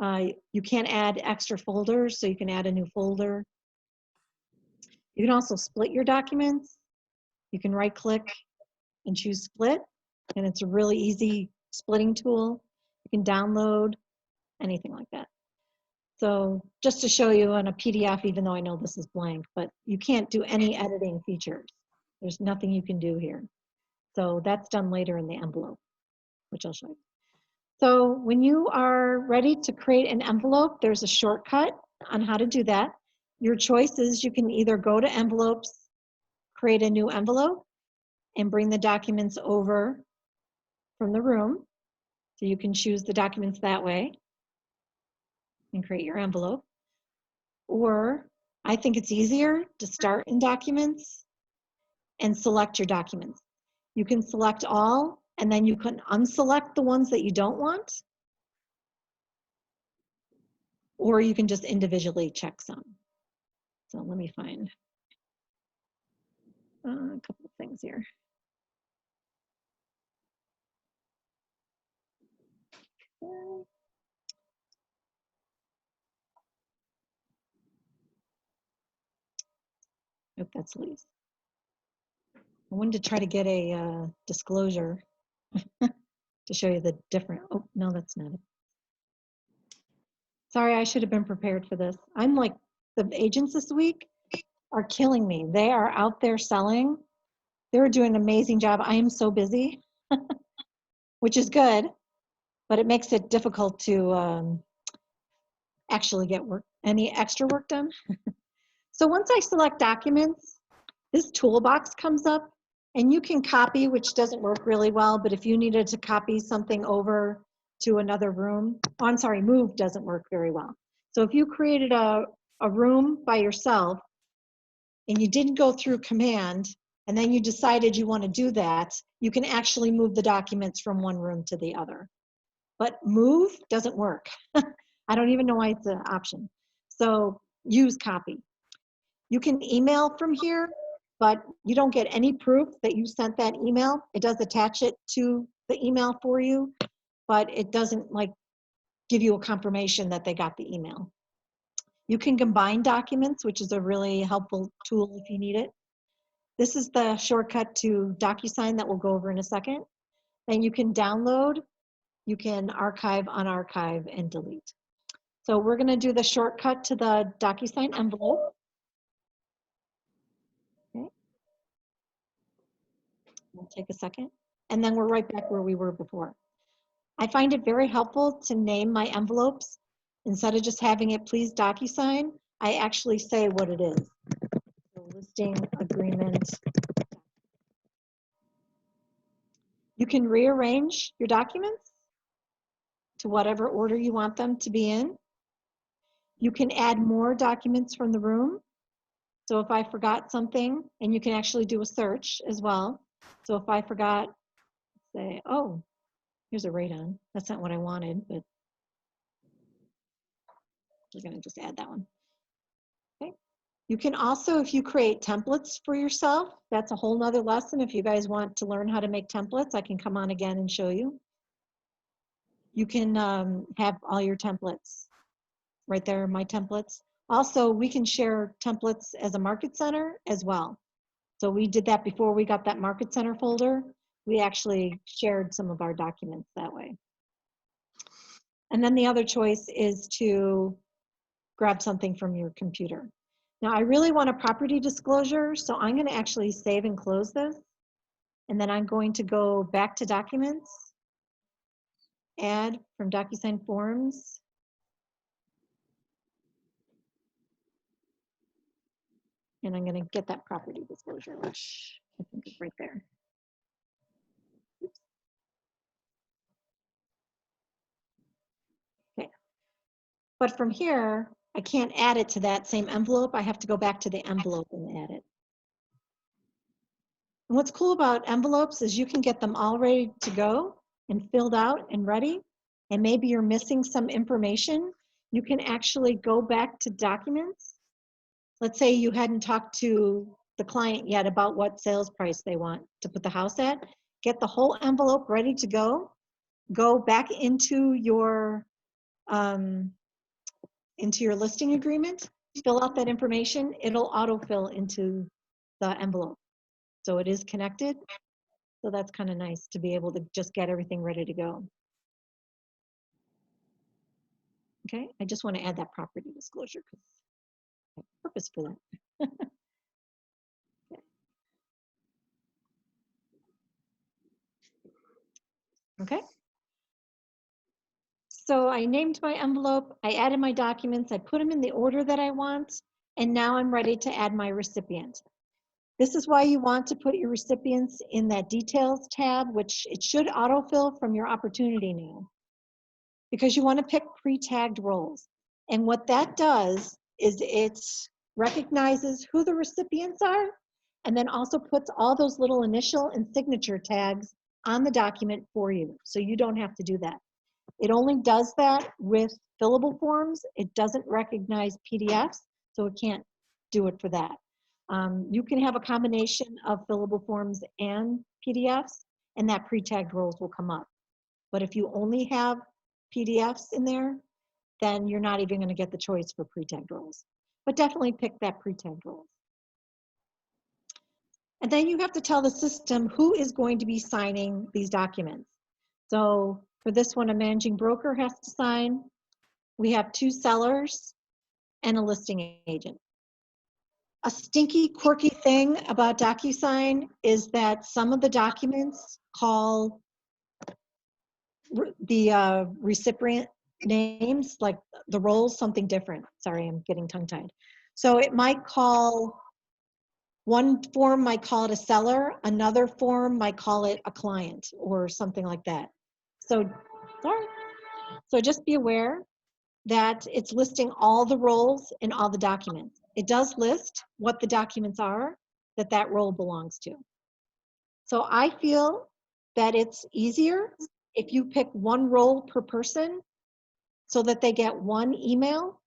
Speaker 4: You can't add extra folders, so you can add a new folder. You can also split your documents. You can right click and choose split, and it's a really easy splitting tool. You can download anything like that. So just to show you on a PDF, even though I know this is blank, but you can't do any editing features. There's nothing you can do here. So that's done later in the envelope, which I'll show you. So when you are ready to create an envelope, there's a shortcut on how to do that. Your choice is you can either go to envelopes, create a new envelope, and bring the documents over from the room. So you can choose the documents that way and create your envelope. Or I think it's easier to start in documents and select your documents. You can select all, and then you can unselect the ones that you don't want, or you can just individually check some. So let me find a couple of things here. Nope, that's Lee's. I wanted to try to get a disclosure to show you the different, oh, no, that's not it. Sorry, I should have been prepared for this. I'm like, the agents this week are killing me. They are out there selling. They're doing an amazing job. I am so busy, which is good, but it makes it difficult to actually get work, any extra work done. So once I select documents, this toolbox comes up and you can copy, which doesn't work really well, but if you needed to copy something over to another room, oh, I'm sorry, move doesn't work very well. So if you created a room by yourself and you didn't go through command and then you decided you want to do that, you can actually move the documents from one room to the other. But move doesn't work. I don't even know why it's an option. So use copy. You can email from here, but you don't get any proof that you sent that email. It does attach it to the email for you, but it doesn't like give you a confirmation that they got the email. You can combine documents, which is a really helpful tool if you need it. This is the shortcut to Docusign that we'll go over in a second. Then you can download, you can archive, unarchive, and delete. So we're gonna do the shortcut to the Docusign envelope. Okay. We'll take a second. And then we're right back where we were before. I find it very helpful to name my envelopes. Instead of just having it please Docusign, I actually say what it is. So listing agreement. You can rearrange your documents to whatever order you want them to be in. You can add more documents from the room. So if I forgot something, and you can actually do a search as well. So if I forgot, say, oh, here's a radon. That's not what I wanted, but we're gonna just add that one. Okay. You can also, if you create templates for yourself, that's a whole nother lesson. If you guys want to learn how to make templates, I can come on again and show you. You can have all your templates right there, my templates. Also, we can share templates as a Market Center as well. So we did that before we got that Market Center folder. We actually shared some of our documents that way. And then the other choice is to grab something from your computer. Now I really want a property disclosure, so I'm gonna actually save and close this. And then I'm going to go back to documents, add from Docusign Forms. And I'm gonna get that property disclosure, which I think is right there. Oops. Okay. But from here, I can't add it to that same envelope. I have to go back to the envelope and add it. And what's cool about envelopes is you can get them all ready to go and filled out and ready. And maybe you're missing some information. You can actually go back to documents. Let's say you hadn't talked to the client yet about what sales price they want to put the house at. Get the whole envelope ready to go. Go back into your listing agreement, fill out that information. It'll autofill into the envelope. So it is connected. So that's kind of nice to be able to just get everything ready to go. Okay, I just want to add that property disclosure because I have a purpose for that. Okay. So I named my envelope, I added my documents, I put them in the order that I want, and now I'm ready to add my recipient. This is why you want to put your recipients in that details tab, which it should autofill from your opportunity now, because you want to pick pre-tagged roles. And what that does is it recognizes who the recipients are, and then also puts all those little initial and signature tags on the document for you, so you don't have to do that. It only does that with fillable forms. It doesn't recognize PDFs, so it can't do it for that. You can have a combination of fillable forms and PDFs, and that pre-tagged roles will come up. But if you only have PDFs in there, then you're not even going to get the choice for pre-tagged roles. But definitely pick that pre-tagged roles. And then you have to tell the system who is going to be signing these documents. So for this one, a managing broker has to sign. We have 2 sellers and a listing agent. A stinky, quirky thing about Docusign is that some of the documents call the recipient names, like the roles, something different. Sorry, I'm getting tongue-tied. So it might call, one form might call it a seller, another form might call it a client or something like that. So, sorry. So just be aware that it's listing all the roles in all the documents. It does list what the documents are that that role belongs to. So I feel that it's easier if you pick 1 role per person so that they get 1 email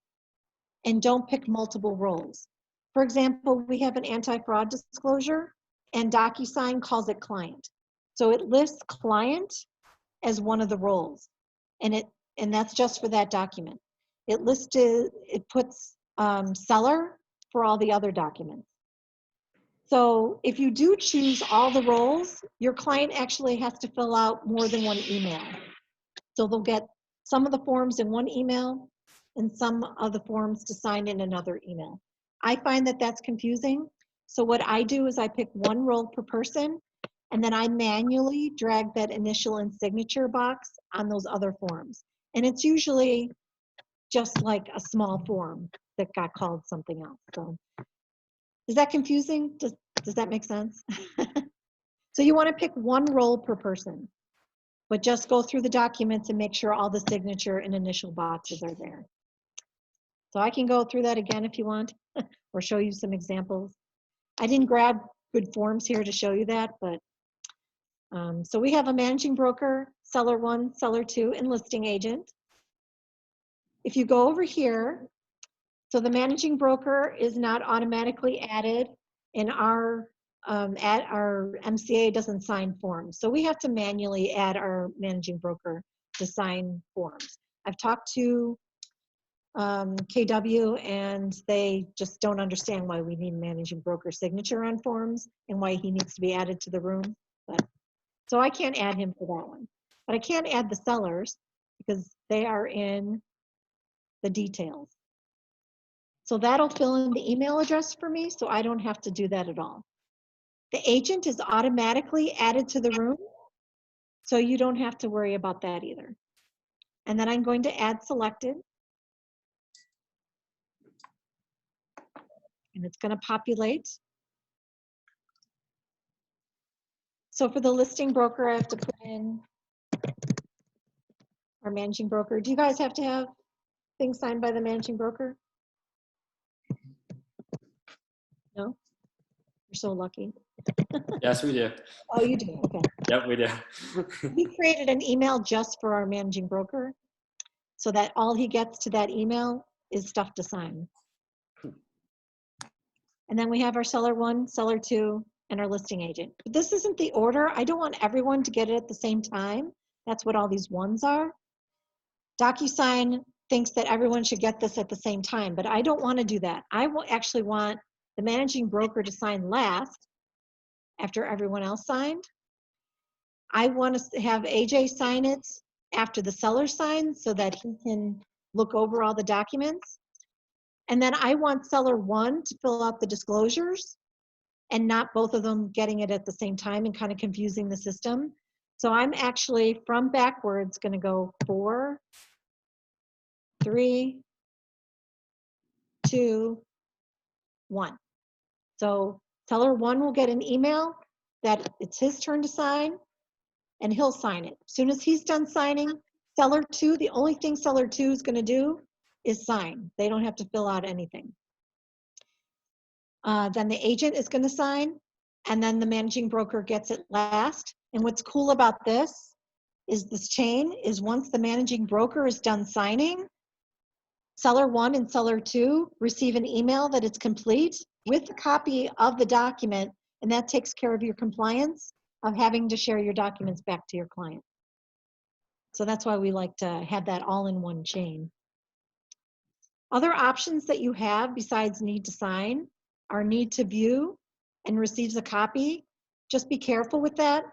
Speaker 4: and don't pick multiple roles. For example, we have an anti-fraud disclosure and Docusign calls it client. So it lists client as one of the roles, and that's just for that document. It puts seller for all the other documents. So if you do choose all the roles, your client actually has to fill out more than 1 email. So they'll get some of the forms in 1 email and some of the forms to sign in another email. I find that that's confusing. So what I do is I pick 1 role per person, and then I manually drag that initial and signature box on those other forms. And it's usually just like a small form that got called something else. So is that confusing? Does that make sense? So you want to pick 1 role per person, but just go through the documents and make sure all the signature and initial boxes are there. So I can go through that again if you want, or show you some examples. I didn't grab good forms here to show you that, but so we have a managing broker, seller 1, seller 2, and listing agent. If you go over here, so the managing broker is not automatically added, and our MCA doesn't sign forms. So we have to manually add our managing broker to sign forms. I've talked to KW, and they just don't understand why we need managing broker signature on forms and why he needs to be added to the room. But, so I can't add him for that one. But I can add the sellers because they are in the details. So that'll fill in the email address for me, so I don't have to do that at all. The agent is automatically added to the room, so you don't have to worry about that either. And then I'm going to add selected. And it's going to populate. So for the listing broker, I have to put in our managing broker. Do you guys have to have things signed by the managing broker? No? You're so lucky.
Speaker 2: Yes, we do.
Speaker 4: Oh, you do, okay.
Speaker 2: Yep, we do.
Speaker 4: We created an email just for our managing broker so that all he gets to that email is stuff to sign. And then we have our seller 1, seller 2, and our listing agent. But this isn't the order. I don't want everyone to get it at the same time. That's what all these ones are. Docusign thinks that everyone should get this at the same time, but I don't want to do that. I actually want the managing broker to sign last after everyone else signed. I want to have AJ sign it after the seller signs so that he can look over all the documents. And then I want seller one to fill out the disclosures and not both of them getting it at the same time and kind of confusing the system. So I'm actually from backwards going to go 4, 3, 2, 1. So seller one will get an email that it's his turn to sign and he'll sign it. As soon as he's done signing, seller two, the only thing seller two is going to do is sign. They don't have to fill out anything. Then the agent is going to sign, and then the managing broker gets it last. And what's cool about this chain is once the managing broker is done signing, seller one and seller two receive an email that it's complete with a copy of the document, and that takes care of your compliance of having to share your documents back to your client. So that's why we like to have that all in one chain. Other options that you have besides need to sign are need to view and receives a copy. Just be careful with that,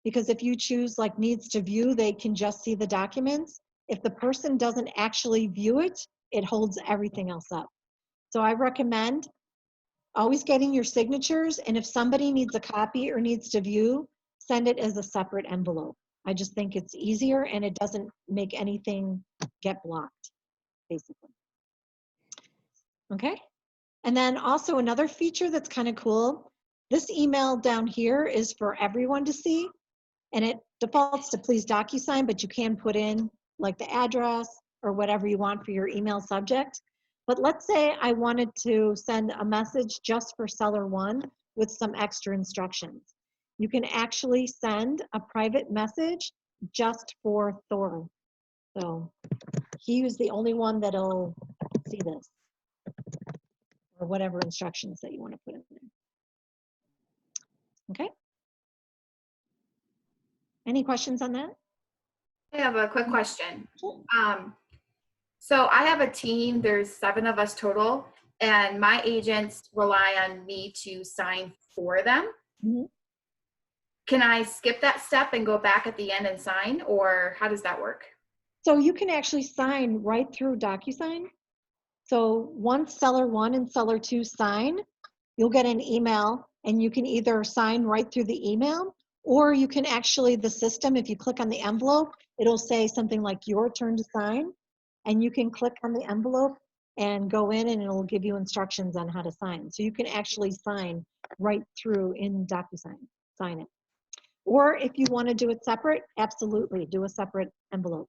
Speaker 4: because if you choose like needs to view, they can just see the documents. If the person doesn't actually view it, it holds everything else up. So I recommend always getting your signatures, and if somebody needs a copy or needs to view, send it as a separate envelope. I just think it's easier and it doesn't make anything get blocked, basically. Okay, and then also another feature that's kind of cool, this email down here is for everyone to see, and it defaults to please Docusign, but you can put in like the address or whatever you want for your email subject. But let's say I wanted to send a message just for seller one with some extra instructions. You can actually send a private message just for Thor. So he was the only one that'll see this, or whatever instructions that you want to put in there. Okay. Any questions on that?
Speaker 1: I have a quick question.
Speaker 4: Sure.
Speaker 1: So I have a team, there's 7 of us total, and my agents rely on me to sign for them.
Speaker 4: Mhm.
Speaker 1: Can I skip that step and go back at the end and sign, or how does that work?
Speaker 4: So you can actually sign right through Docusign. So once seller one and seller two sign, you'll get an email, and you can either sign right through the email, or you can actually, the system, if you click on the envelope, it'll say something like your turn to sign, and you can click on the envelope and go in and it'll give you instructions on how to sign. So you can actually sign right through in Docusign, sign it. Or if you want to do it separate, absolutely, do a separate envelope.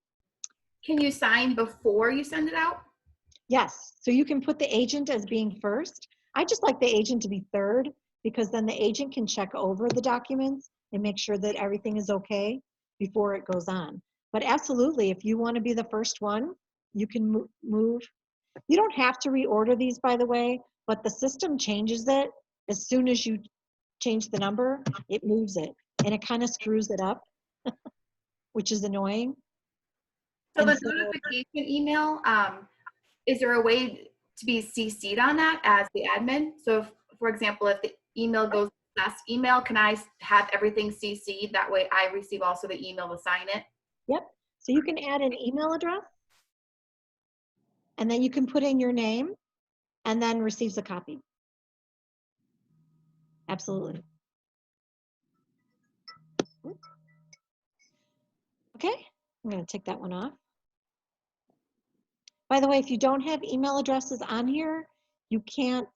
Speaker 1: Can you sign before you send it out?
Speaker 4: Yes, so you can put the agent as being first. I just like the agent to be third, because then the agent can check over the documents and make sure that everything is okay before it goes on. But absolutely, if you want to be the first one, you can move. You don't have to reorder these, by the way, but the system changes it. As soon as you change the number, it moves it, and it kind of screws it up, which is annoying.
Speaker 1: So
Speaker 4: And
Speaker 1: the
Speaker 4: so,
Speaker 1: notification email, is there a way to be CC'd on that as the admin? So if, for example, if the email goes last email, can I have everything CC'd? That way I receive also the email to sign it.
Speaker 4: yep, so you can add an email address, and then you can put in your name, and then receives a copy. Absolutely. Okay, I'm going to take that one off. By the way, if you don't have email addresses on here, you can't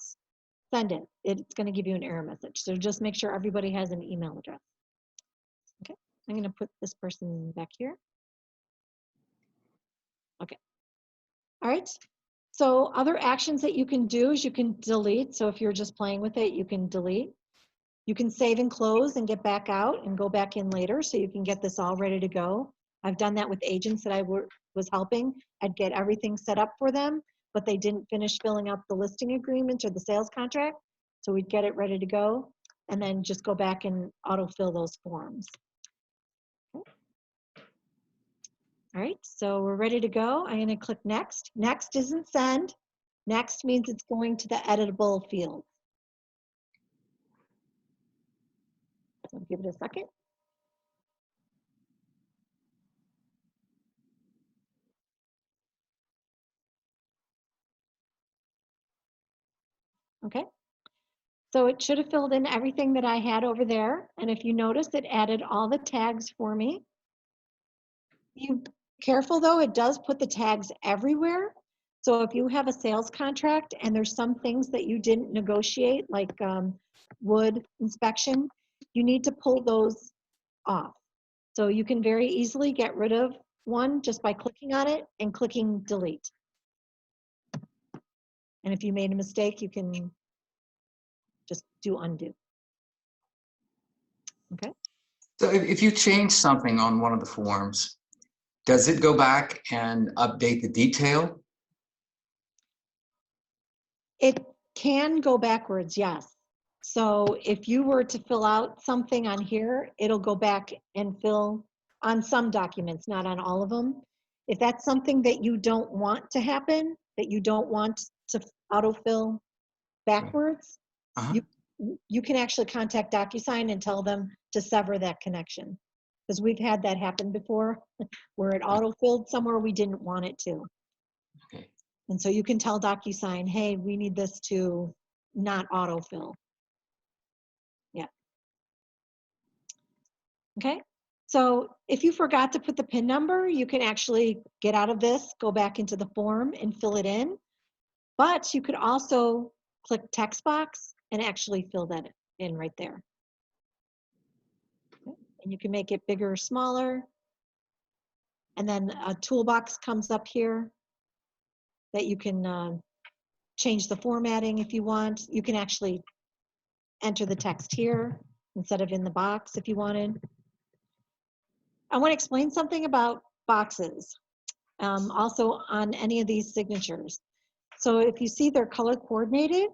Speaker 4: send it. It's going to give you an error message. So just make sure everybody has an email address. Okay, I'm going to put this person back here. Okay. All right. So other actions that you can do is you can delete. So if you're just playing with it, you can delete. You can save and close and get back out and go back in later, so you can get this all ready to go. I've done that with agents that I was helping. I'd get everything set up for them, but they didn't finish filling out the listing agreement or the sales contract. So we'd get it ready to go and then just go back and autofill those forms. Okay. All right, so we're ready to go. I'm going to click next. Next isn't send. Next means it's going to the editable field. So give it a second. Okay. So it should have filled in everything that I had over there. And if you notice, it added all the tags for me. You careful though, it does put the tags everywhere. So if you have a sales contract and there's some things that you didn't negotiate, like wood inspection, you need to pull those off. So you can very easily get rid of one just by clicking on it and clicking delete. And if you made a mistake, you can just do undo. Okay.
Speaker 6: So if you change something on one of the forms, does it go back and update the detail?
Speaker 4: It can go backwards, yes. So if you were to fill out something on here, it'll go back and fill on some documents, not on all of them. If that's something that you don't want to happen, that you don't want to autofill backwards,
Speaker 6: Uh-huh.
Speaker 4: you can actually contact Docusign and tell them to sever that connection. Because we've had that happen before, where it autofilled somewhere we didn't want it to.
Speaker 6: Okay.
Speaker 4: And so you can tell Docusign, hey, we need this to not autofill. Yeah. Okay. So if you forgot to put the PIN number, you can actually get out of this, go back into the form and fill it in. But you could also click text box and actually fill that in right there. Okay. And you can make it bigger or smaller. And then a toolbox comes up here that you can change the formatting if you want. You can actually enter the text here instead of in the box if you wanted. I want to explain something about boxes, also on any of these signatures. So if you see they're color coordinated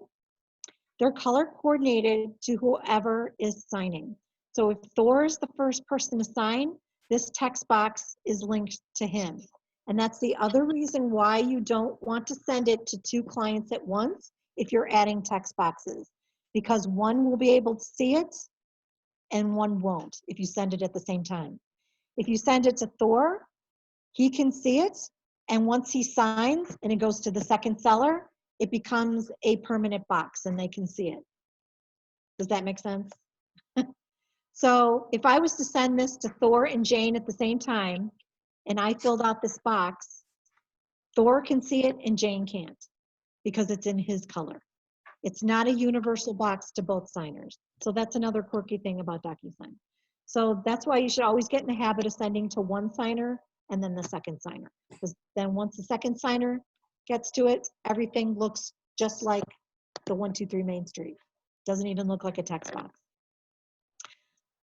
Speaker 4: to whoever is signing. So if Thor is the first person to sign, this text box is linked to him. And that's the other reason why you don't want to send it to 2 clients at once if you're adding text boxes, because one will be able to see it and one won't if you send it at the same time. If you send it to Thor, he can see it, and once he signs and it goes to the second seller, it becomes a permanent box and they can see it. Does that make sense? So if I was to send this to Thor and Jane at the same time, and I filled out this box, Thor can see it and Jane can't, because it's in his color. It's not a universal box to both signers. So that's another quirky thing about Docusign. So that's why you should always get in the habit of sending to one signer and then the second signer. Because then once the second signer gets to it, everything looks just like the 123 Main Street. Doesn't even look like a text box.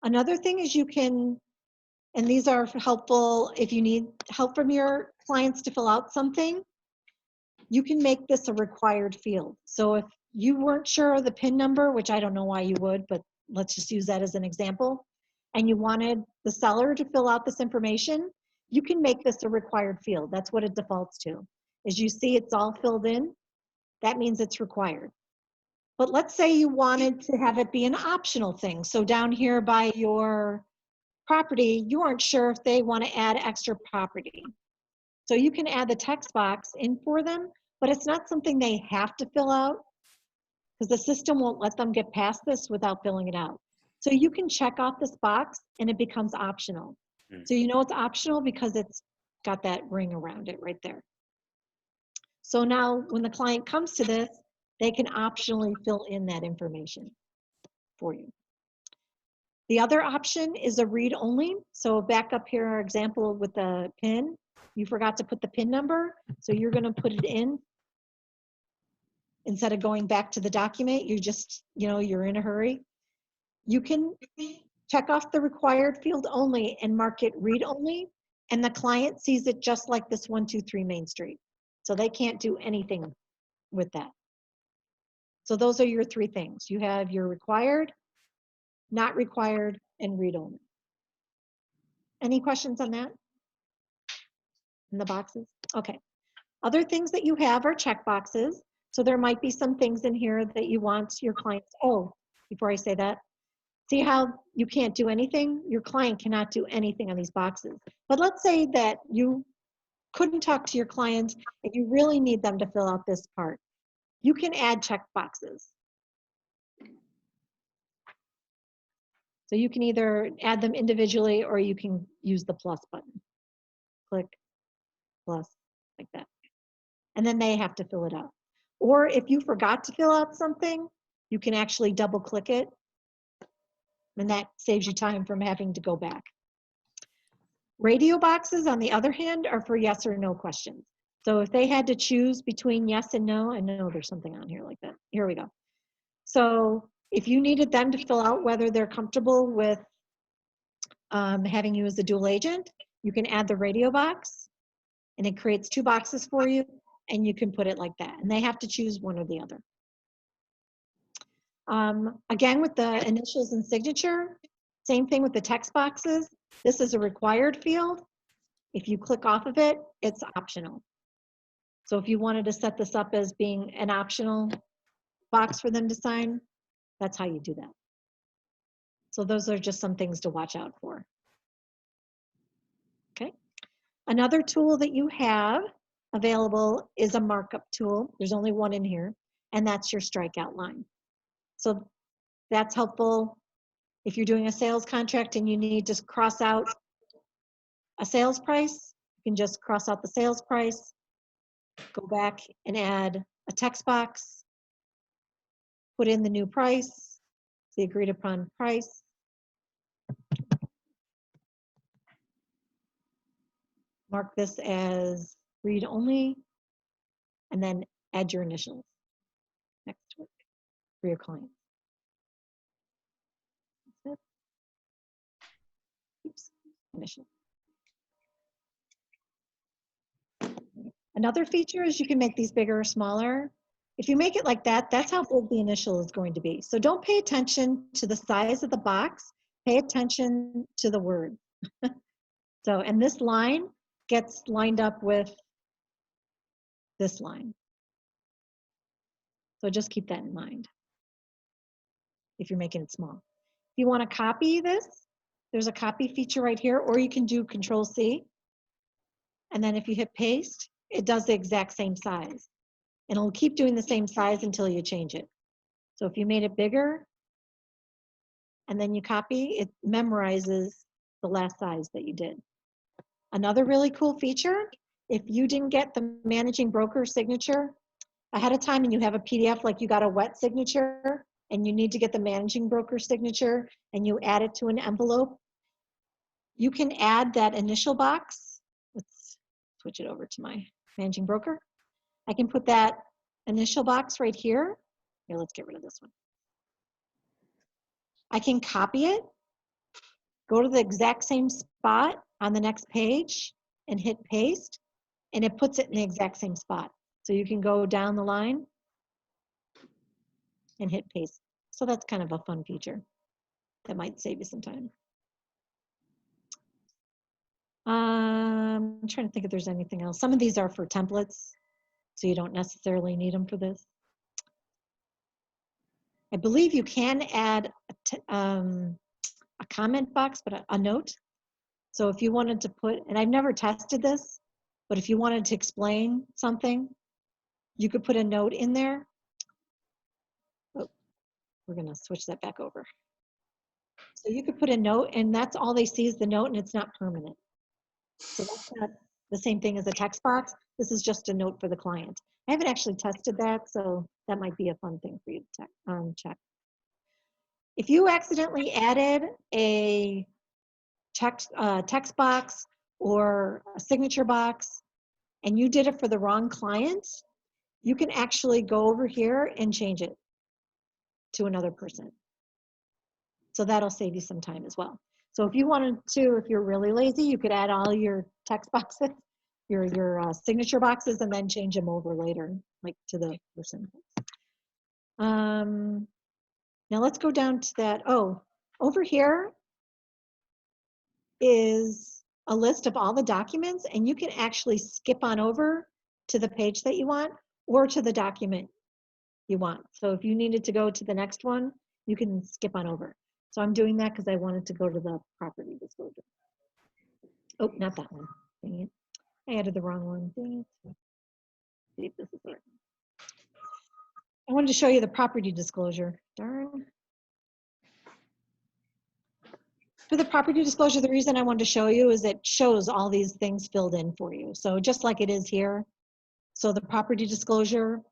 Speaker 4: Another thing is you can, and these are helpful if you need help from your clients to fill out something, you can make this a required field. So if you weren't sure of the PIN number, which I don't know why you would, but let's just use that as an example, and you wanted the seller to fill out this information, you can make this a required field. That's what it defaults to. As you see, it's all filled in. That means it's required. But let's say you wanted to have it be an optional thing. So down here by your property, you aren't sure if they want to add extra property. So you can add the text box in for them, but it's not something they have to fill out because the system won't let them get past this without filling it out. So you can check off this box and it becomes optional. So you know it's optional because it's got that ring around it right there. So now when the client comes to this, they can optionally fill in that information for you. The other option is a read only. So back up here, our example with the PIN, you forgot to put the PIN number. So you're gonna put it in. Instead of going back to the document, you just, you're in a hurry. You can check off the required field only and mark it read only. And the client sees it just like this 123 Main Street. So they can't do anything with that. So those are your 3 things. You have your required, not required, and read only. Any questions on that? In the boxes? Okay. Other things that you have are check boxes. So there might be some things in here that you want your clients. Oh, before I say that, see how you can't do anything? Your client cannot do anything on these boxes. But let's say that you couldn't talk to your client and you really need them to fill out this part. You can add check boxes. So you can either add them individually or you can use the plus button. Click plus like that. And then they have to fill it out. Or if you forgot to fill out something, you can actually double click it. And that saves you time from having to go back. Radio boxes, on the other hand, are for yes or no questions. So if they had to choose between yes and no, I know there's something on here like that. Here we go. So if you needed them to fill out whether they're comfortable with having you as a dual agent, you can add the radio box and it creates 2 boxes for you and you can put it like that. And they have to choose one or the other. Again, with the initials and signature, same thing with the text boxes. This is a required field. If you click off of it, it's optional. So if you wanted to set this up as being an optional box for them to sign, that's how you do that. So those are just some things to watch out for. Okay. Another tool that you have available is a markup tool. There's only one in here, and that's your strikeout line. So that's helpful if you're doing a sales contract and you need to cross out a sales price. You can just cross out the sales price, go back and add a text box, put in the new price, the agreed upon price. Mark this as read only, and then add your initials next to it for your client. That's it. Oops, initial. Another feature is you can make these bigger or smaller. If you make it like that, that's how big the initial is going to be. So don't pay attention to the size of the box, pay attention to the word. So, and this line gets lined up with this line. So just keep that in mind if you're making it small. If you want to copy this, there's a copy feature right here, or you can do Control-C. And then if you hit paste, it does the exact same size. And it'll keep doing the same size until you change it. So if you made it bigger and then you copy, it memorizes the last size that you did. Another really cool feature, if you didn't get the managing broker signature ahead of time and you have a PDF like you got a wet signature and you need to get the managing broker signature and you add it to an envelope, you can add that initial box. Let's switch it over to my managing broker. I can put that initial box right here. Here, let's get rid of this one. I can copy it, go to the exact same spot on the next page and hit paste, and it puts it in the exact same spot. So you can go down the line and hit paste. So that's kind of a fun feature that might save you some time. I'm trying to think if there's anything else. Some of these are for templates, so you don't necessarily need them for this. I believe you can add a comment box, but a note. So if you wanted to put, and I've never tested this, but if you wanted to explain something, you could put a note in there. Oh, we're gonna switch that back over. So you could put a note and that's all they see is the note and it's not permanent. So that's not the same thing as a text box. This is just a note for the client. I haven't actually tested that, so that might be a fun thing for you to check. If you accidentally added a text box or a signature box and you did it for the wrong client, you can actually go over here and change it to another person. So that'll save you some time as well. So if you wanted to, if you're really lazy, you could add all your text boxes, your signature boxes, and then change them over later, like to the person. Now let's go down to that. Oh, over here is a list of all the documents, and you can actually skip on over to the page that you want or to the document you want. So if you needed to go to the next one, you can skip on over. So I'm doing that because I wanted to go to the property disclosure. Oh, not that one. Dang it. I added the wrong one. Dang it. See if this is right. I wanted to show you the property disclosure. Darn. For the property disclosure, the reason I wanted to show you is it shows all these things filled in for you. So just like it is here. So the property disclosure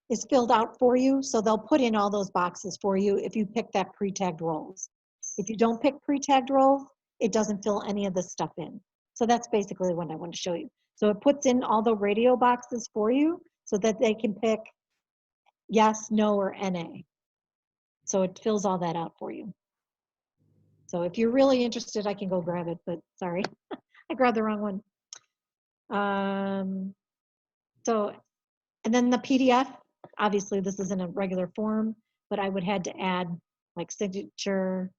Speaker 4: is filled out for you. So they'll put in all those boxes for you if you pick that pre-tagged roles. If you don't pick pre-tagged roles, it doesn't fill any of this stuff in. So that's basically what I want to show you. So it puts in all the radio boxes for you so that they can pick yes, no, or NA. So it fills all that out for you. So if you're really interested, I can go grab it, but sorry, I grabbed the wrong one. And then the PDF, obviously this isn't a regular form, but I would had to add like signature,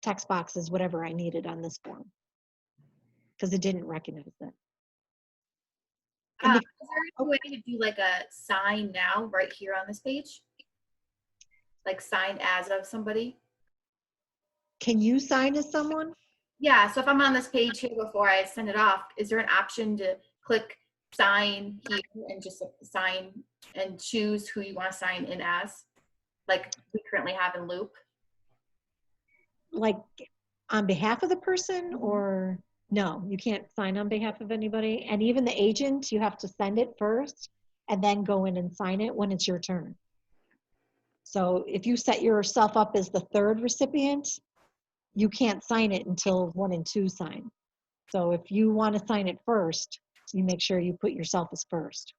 Speaker 4: text boxes, whatever I needed on this form, because it didn't recognize that.
Speaker 1: Is there a way to do like a sign now right here on this page? Like sign as of somebody?
Speaker 4: Can you sign as someone?
Speaker 1: Yeah, so if I'm on this page here before I send it off, is there an option to click sign here and just sign and choose who you want to sign in as? Like we currently have in Loop?
Speaker 4: Like on behalf of the person, or no, you can't sign on behalf of anybody. And even the agent, you have to send it first and then go in and sign it when it's your turn. So if you set yourself up as the third recipient, you can't sign it until 1 and 2 sign. So if you want to sign it first, you make sure you put yourself as first.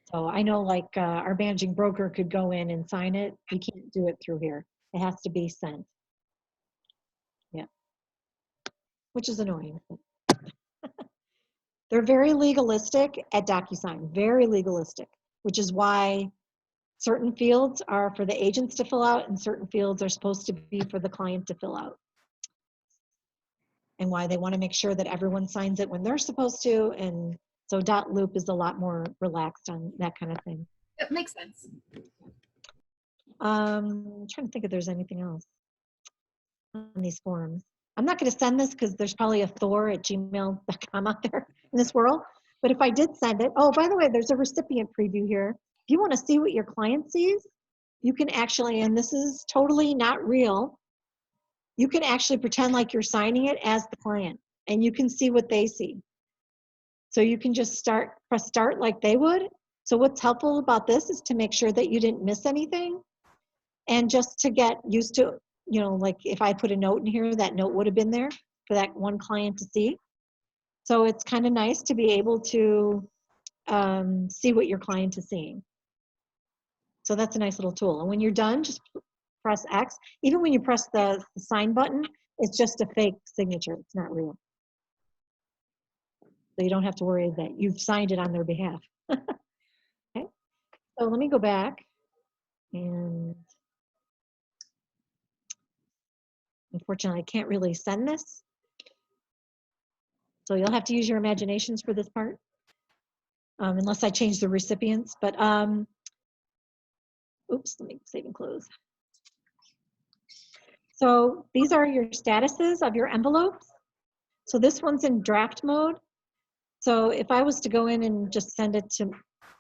Speaker 4: So I know like our managing broker could go in and sign it. You can't do it through here. It has to be sent. Yeah, which is annoying. They're very legalistic at Docusign, very legalistic, which is why certain fields are for the agents to fill out and certain fields are supposed to be for the client to fill out. And why they want to make sure that everyone signs it when they're supposed to. And so .loop is a lot more relaxed on that kind of thing.
Speaker 1: It makes sense.
Speaker 4: I'm trying to think if there's anything else on these forms. I'm not going to send this because there's probably a thor@gmail.com out there in this world. But if I did send it, oh, by the way, there's a recipient preview here. If you want to see what your client sees, you can actually, and this is totally not real, you can actually pretend like you're signing it as the client and you can see what they see. So you can just press start like they would. So what's helpful about this is to make sure that you didn't miss anything and just to get used to, you know, like if I put a note in here, that note would have been there for that one client to see. So it's kind of nice to be able to see what your client is seeing. So that's a nice little tool. And when you're done, just press X. Even when you press the sign button, it's just a fake signature. It's not real. So you don't have to worry that you've signed it on their behalf. Okay. So let me go back and unfortunately I can't really send this. So you'll have to use your imaginations for this part. Unless I change the recipients, but oops, let me save and close. So these are your statuses of your envelopes. So this one's in draft mode. So if I was to go in and just send it to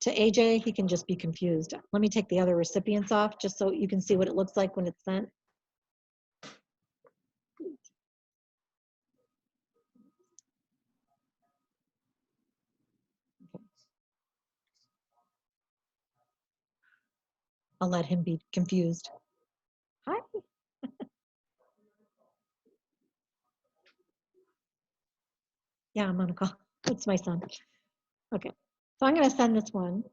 Speaker 4: AJ, he can just be confused. Let me take the other recipients off just so you can see what it looks like when it's sent. I'll let him be confused. Hi. Yeah, I'm on a call. It's my son. Okay, so I'm going to send this one.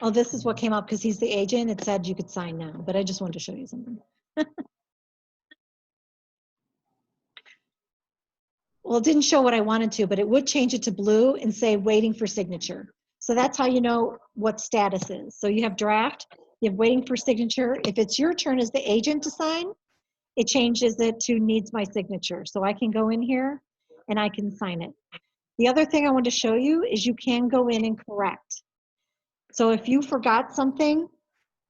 Speaker 4: Oh, this is what came up because he's the agent. It said you could sign now, but I just wanted to show you something. Well, it didn't show what I wanted to, but it would change it to blue and say waiting for signature. So that's how you know what status is. So you have draft, you have waiting for signature. If it's your turn as the agent to sign, it changes it to needs my signature. So I can go in here and I can sign it. The other thing I want to show you is you can go in and correct. So if you forgot something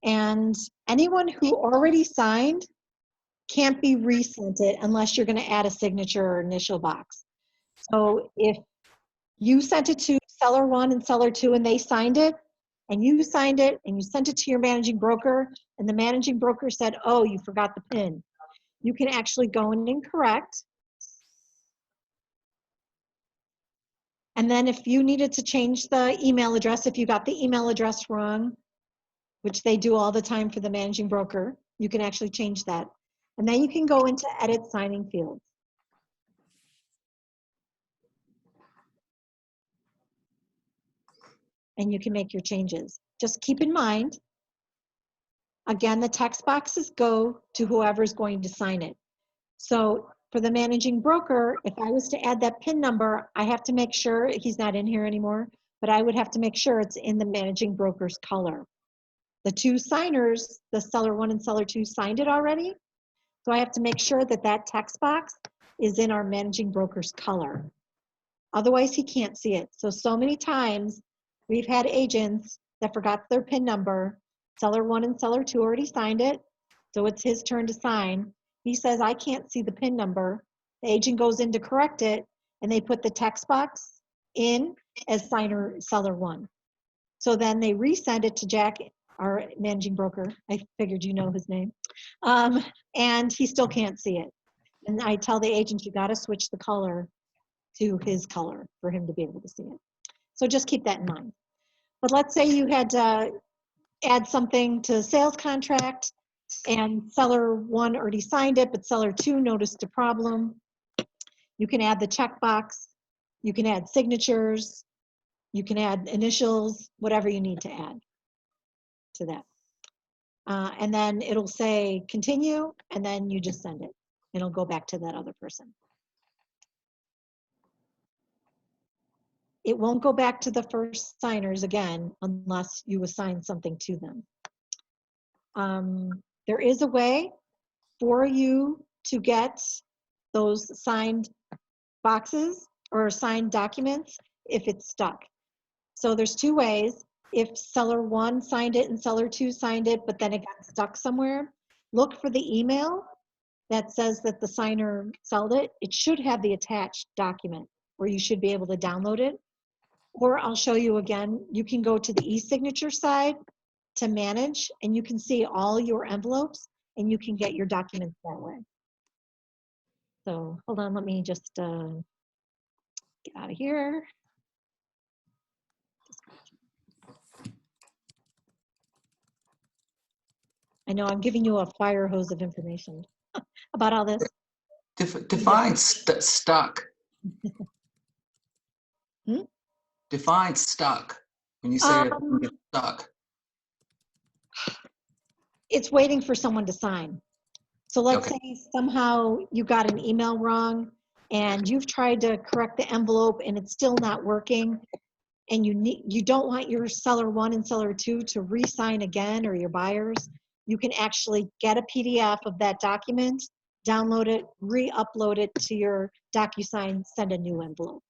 Speaker 4: and anyone who already signed can't be resent it unless you're going to add a signature or initial box. So if you sent it to seller 1 and seller 2 and they signed it, and you signed it and you sent it to your managing broker, and the managing broker said, oh, you forgot the PIN, you can actually go in and correct. And then if you needed to change the email address, if you got the email address wrong, which they do all the time for the managing broker, you can actually change that. And then you can go into edit signing fields. And you can make your changes. Just keep in mind, again, the text boxes go to whoever's going to sign it. So for the managing broker, if I was to add that PIN number, I have to make sure, he's not in here anymore, but I would have to make sure it's in the managing broker's color. The 2 signers, the seller 1 and seller 2, signed it already. So I have to make sure that that text box is in our managing broker's color. Otherwise, he can't see it. So many times we've had agents that forgot their PIN number. Seller 1 and seller 2 already signed it. So it's his turn to sign. He says, I can't see the PIN number. The agent goes in to correct it, and they put the text box in as signer seller 1. So then they resend it to Jack, our managing broker. I figured you know his name. And he still can't see it. And I tell the agent, you got to switch the color to his color for him to be able to see it. So just keep that in mind. But let's say you had to add something to sales contract and seller 1 already signed it, but seller 2 noticed a problem. You can add the checkbox. You can add signatures. You can add initials, whatever you need to add to that. And then it'll say continue, and then you just send it. It'll go back to that other person. It won't go back to the first signers again unless you assign something to them. There is a way for you to get those signed boxes or signed documents if it's stuck. So there's 2 ways. If seller 1 signed it and seller 2 signed it, but then it got stuck somewhere, look for the email that says that the signer sold it. It should have the attached document where you should be able to download it. Or I'll show you again, you can go to the e-signature side to manage, and you can see all your envelopes, and you can get your documents that way. So hold on, let me just get out of here. I know I'm giving you a fire hose of information about all this.
Speaker 6: Define stuck.
Speaker 4: Hmm?
Speaker 6: Define stuck. When you say it's stuck.
Speaker 4: It's waiting for someone to sign. So let's
Speaker 6: Okay.
Speaker 4: say somehow you got an email wrong and you've tried to correct the envelope and it's still not working, and you don't want your seller 1 and seller 2 to re-sign again, or your buyers. You can actually get a PDF of that document, download it, re-upload it to your Docusign, send a new envelope.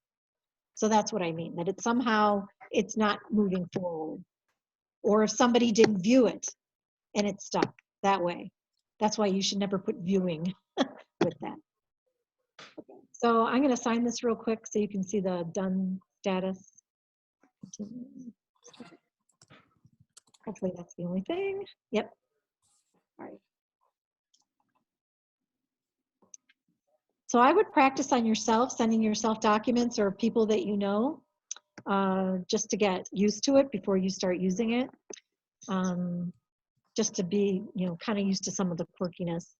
Speaker 4: So that's what I mean, that it's somehow it's not moving forward. Or if somebody didn't view it and it's stuck that way. That's why you should never put viewing with that. Okay. So I'm going to sign this real quick so you can see the done status. Hopefully that's the only thing. Yep. All right. So I would practice on yourself, sending yourself documents or people that you know, just to get used to it before you start using it. Just to be, kind of used to some of the quirkiness.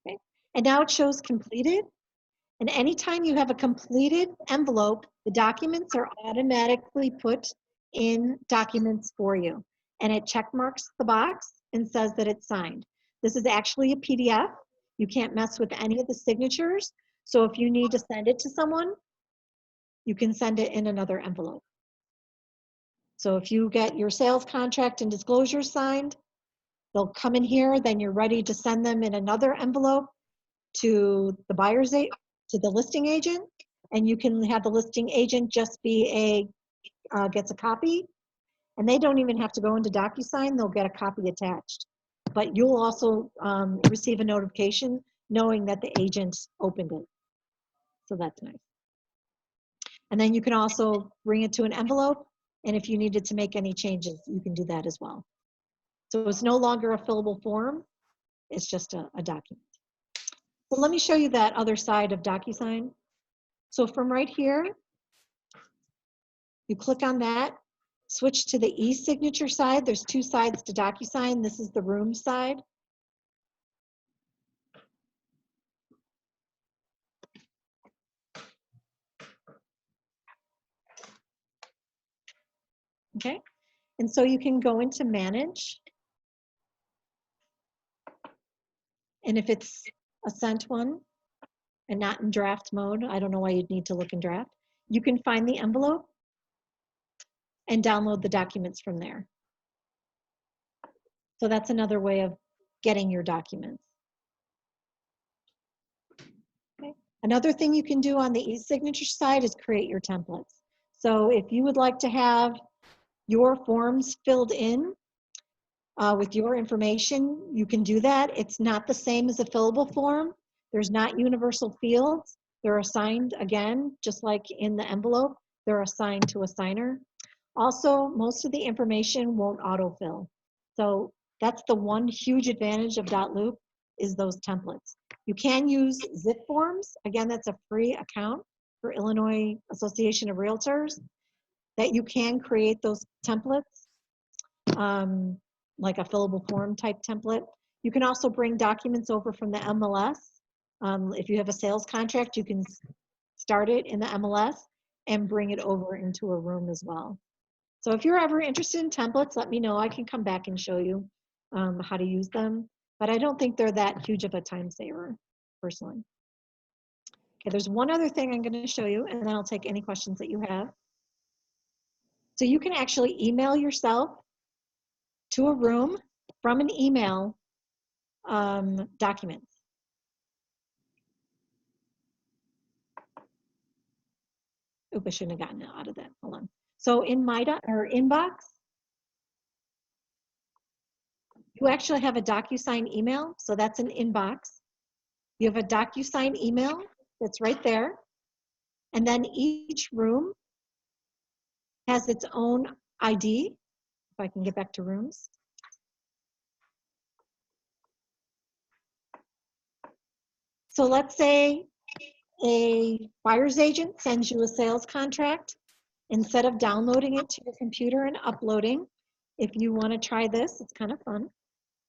Speaker 4: Okay. And now it shows completed. And anytime you have a completed envelope, the documents are automatically put in documents for you. And it check marks the box and says that it's signed. This is actually a PDF. You can't mess with any of the signatures. So if you need to send it to someone, you can send it in another envelope. So if you get your sales contract and disclosure signed, they'll come in here, then you're ready to send them in another envelope to the buyer's agent, to the listing agent, and you can have the listing agent just be gets a copy, And they don't even have to go into Docusign, they'll get a copy attached. But you'll also receive a notification knowing that the agent opened it. So that's nice. And then you can also bring it to an envelope, and if you needed to make any changes, you can do that as well. So it's no longer a fillable form, it's just a document. So let me show you that other side of Docusign. So from right here, you click on that, switch to the e-signature side. There's two sides to Docusign. This is the room side. Okay, and so you can go into manage. And if it's a sent one and not in draft mode, I don't know why you'd need to look in draft, you can find the envelope and download the documents from there. So that's another way of getting your documents. Okay. Another thing you can do on the e-signature side is create your templates. So if you would like to have your forms filled in with your information, you can do that. It's not the same as a fillable form. There's not universal fields. They're assigned, again, just like in the envelope, they're assigned to a signer. Also, most of the information won't autofill. So that's the one huge advantage of .loop is those templates. You can use zip forms. Again, that's a free account for Illinois Association of Realtors that you can create those templates. Like a fillable form type template. You can also bring documents over from the MLS. If you have a sales contract, you can start it in the MLS and bring it over into a room as well. So if you're ever interested in templates, let me know. I can come back and show you how to use them. But I don't think they're that huge of a time saver, personally. Okay, there's one other thing I'm going to show you, and then I'll take any questions that you have. So you can actually email yourself to a room from an email documents. Oop, I shouldn't have gotten out of that. Hold on. So in my inbox, you actually have a Docusign email. So that's an inbox. You have a Docusign email that's right there. And then each room has its own ID. If I can get back to rooms. So let's say a buyer's agent sends you a sales contract. Instead of downloading it to your computer and uploading, if you want to try this, it's kind of fun.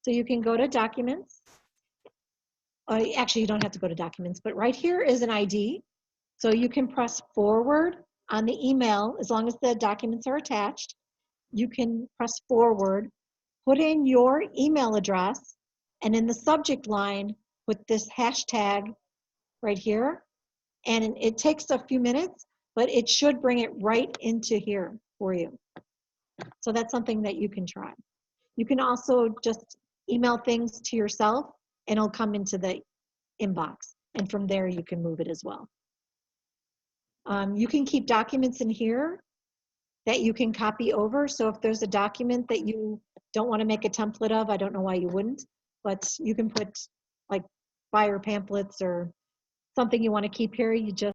Speaker 4: So you can go to documents. Actually, you don't have to go to documents, but right here is an ID. So you can press forward on the email as long as the documents are attached. You can press forward, put in your email address, and in the subject line, put this hashtag right here. And it takes a few minutes, but it should bring it right into here for you. So that's something that you can try. You can also just email things to yourself and it'll come into the inbox. And from there, you can move it as well. You can keep documents in here that you can copy over. So if there's a document that you don't want to make a template of, I don't know why you wouldn't, but you can put like buyer pamphlets or something you want to keep here. You just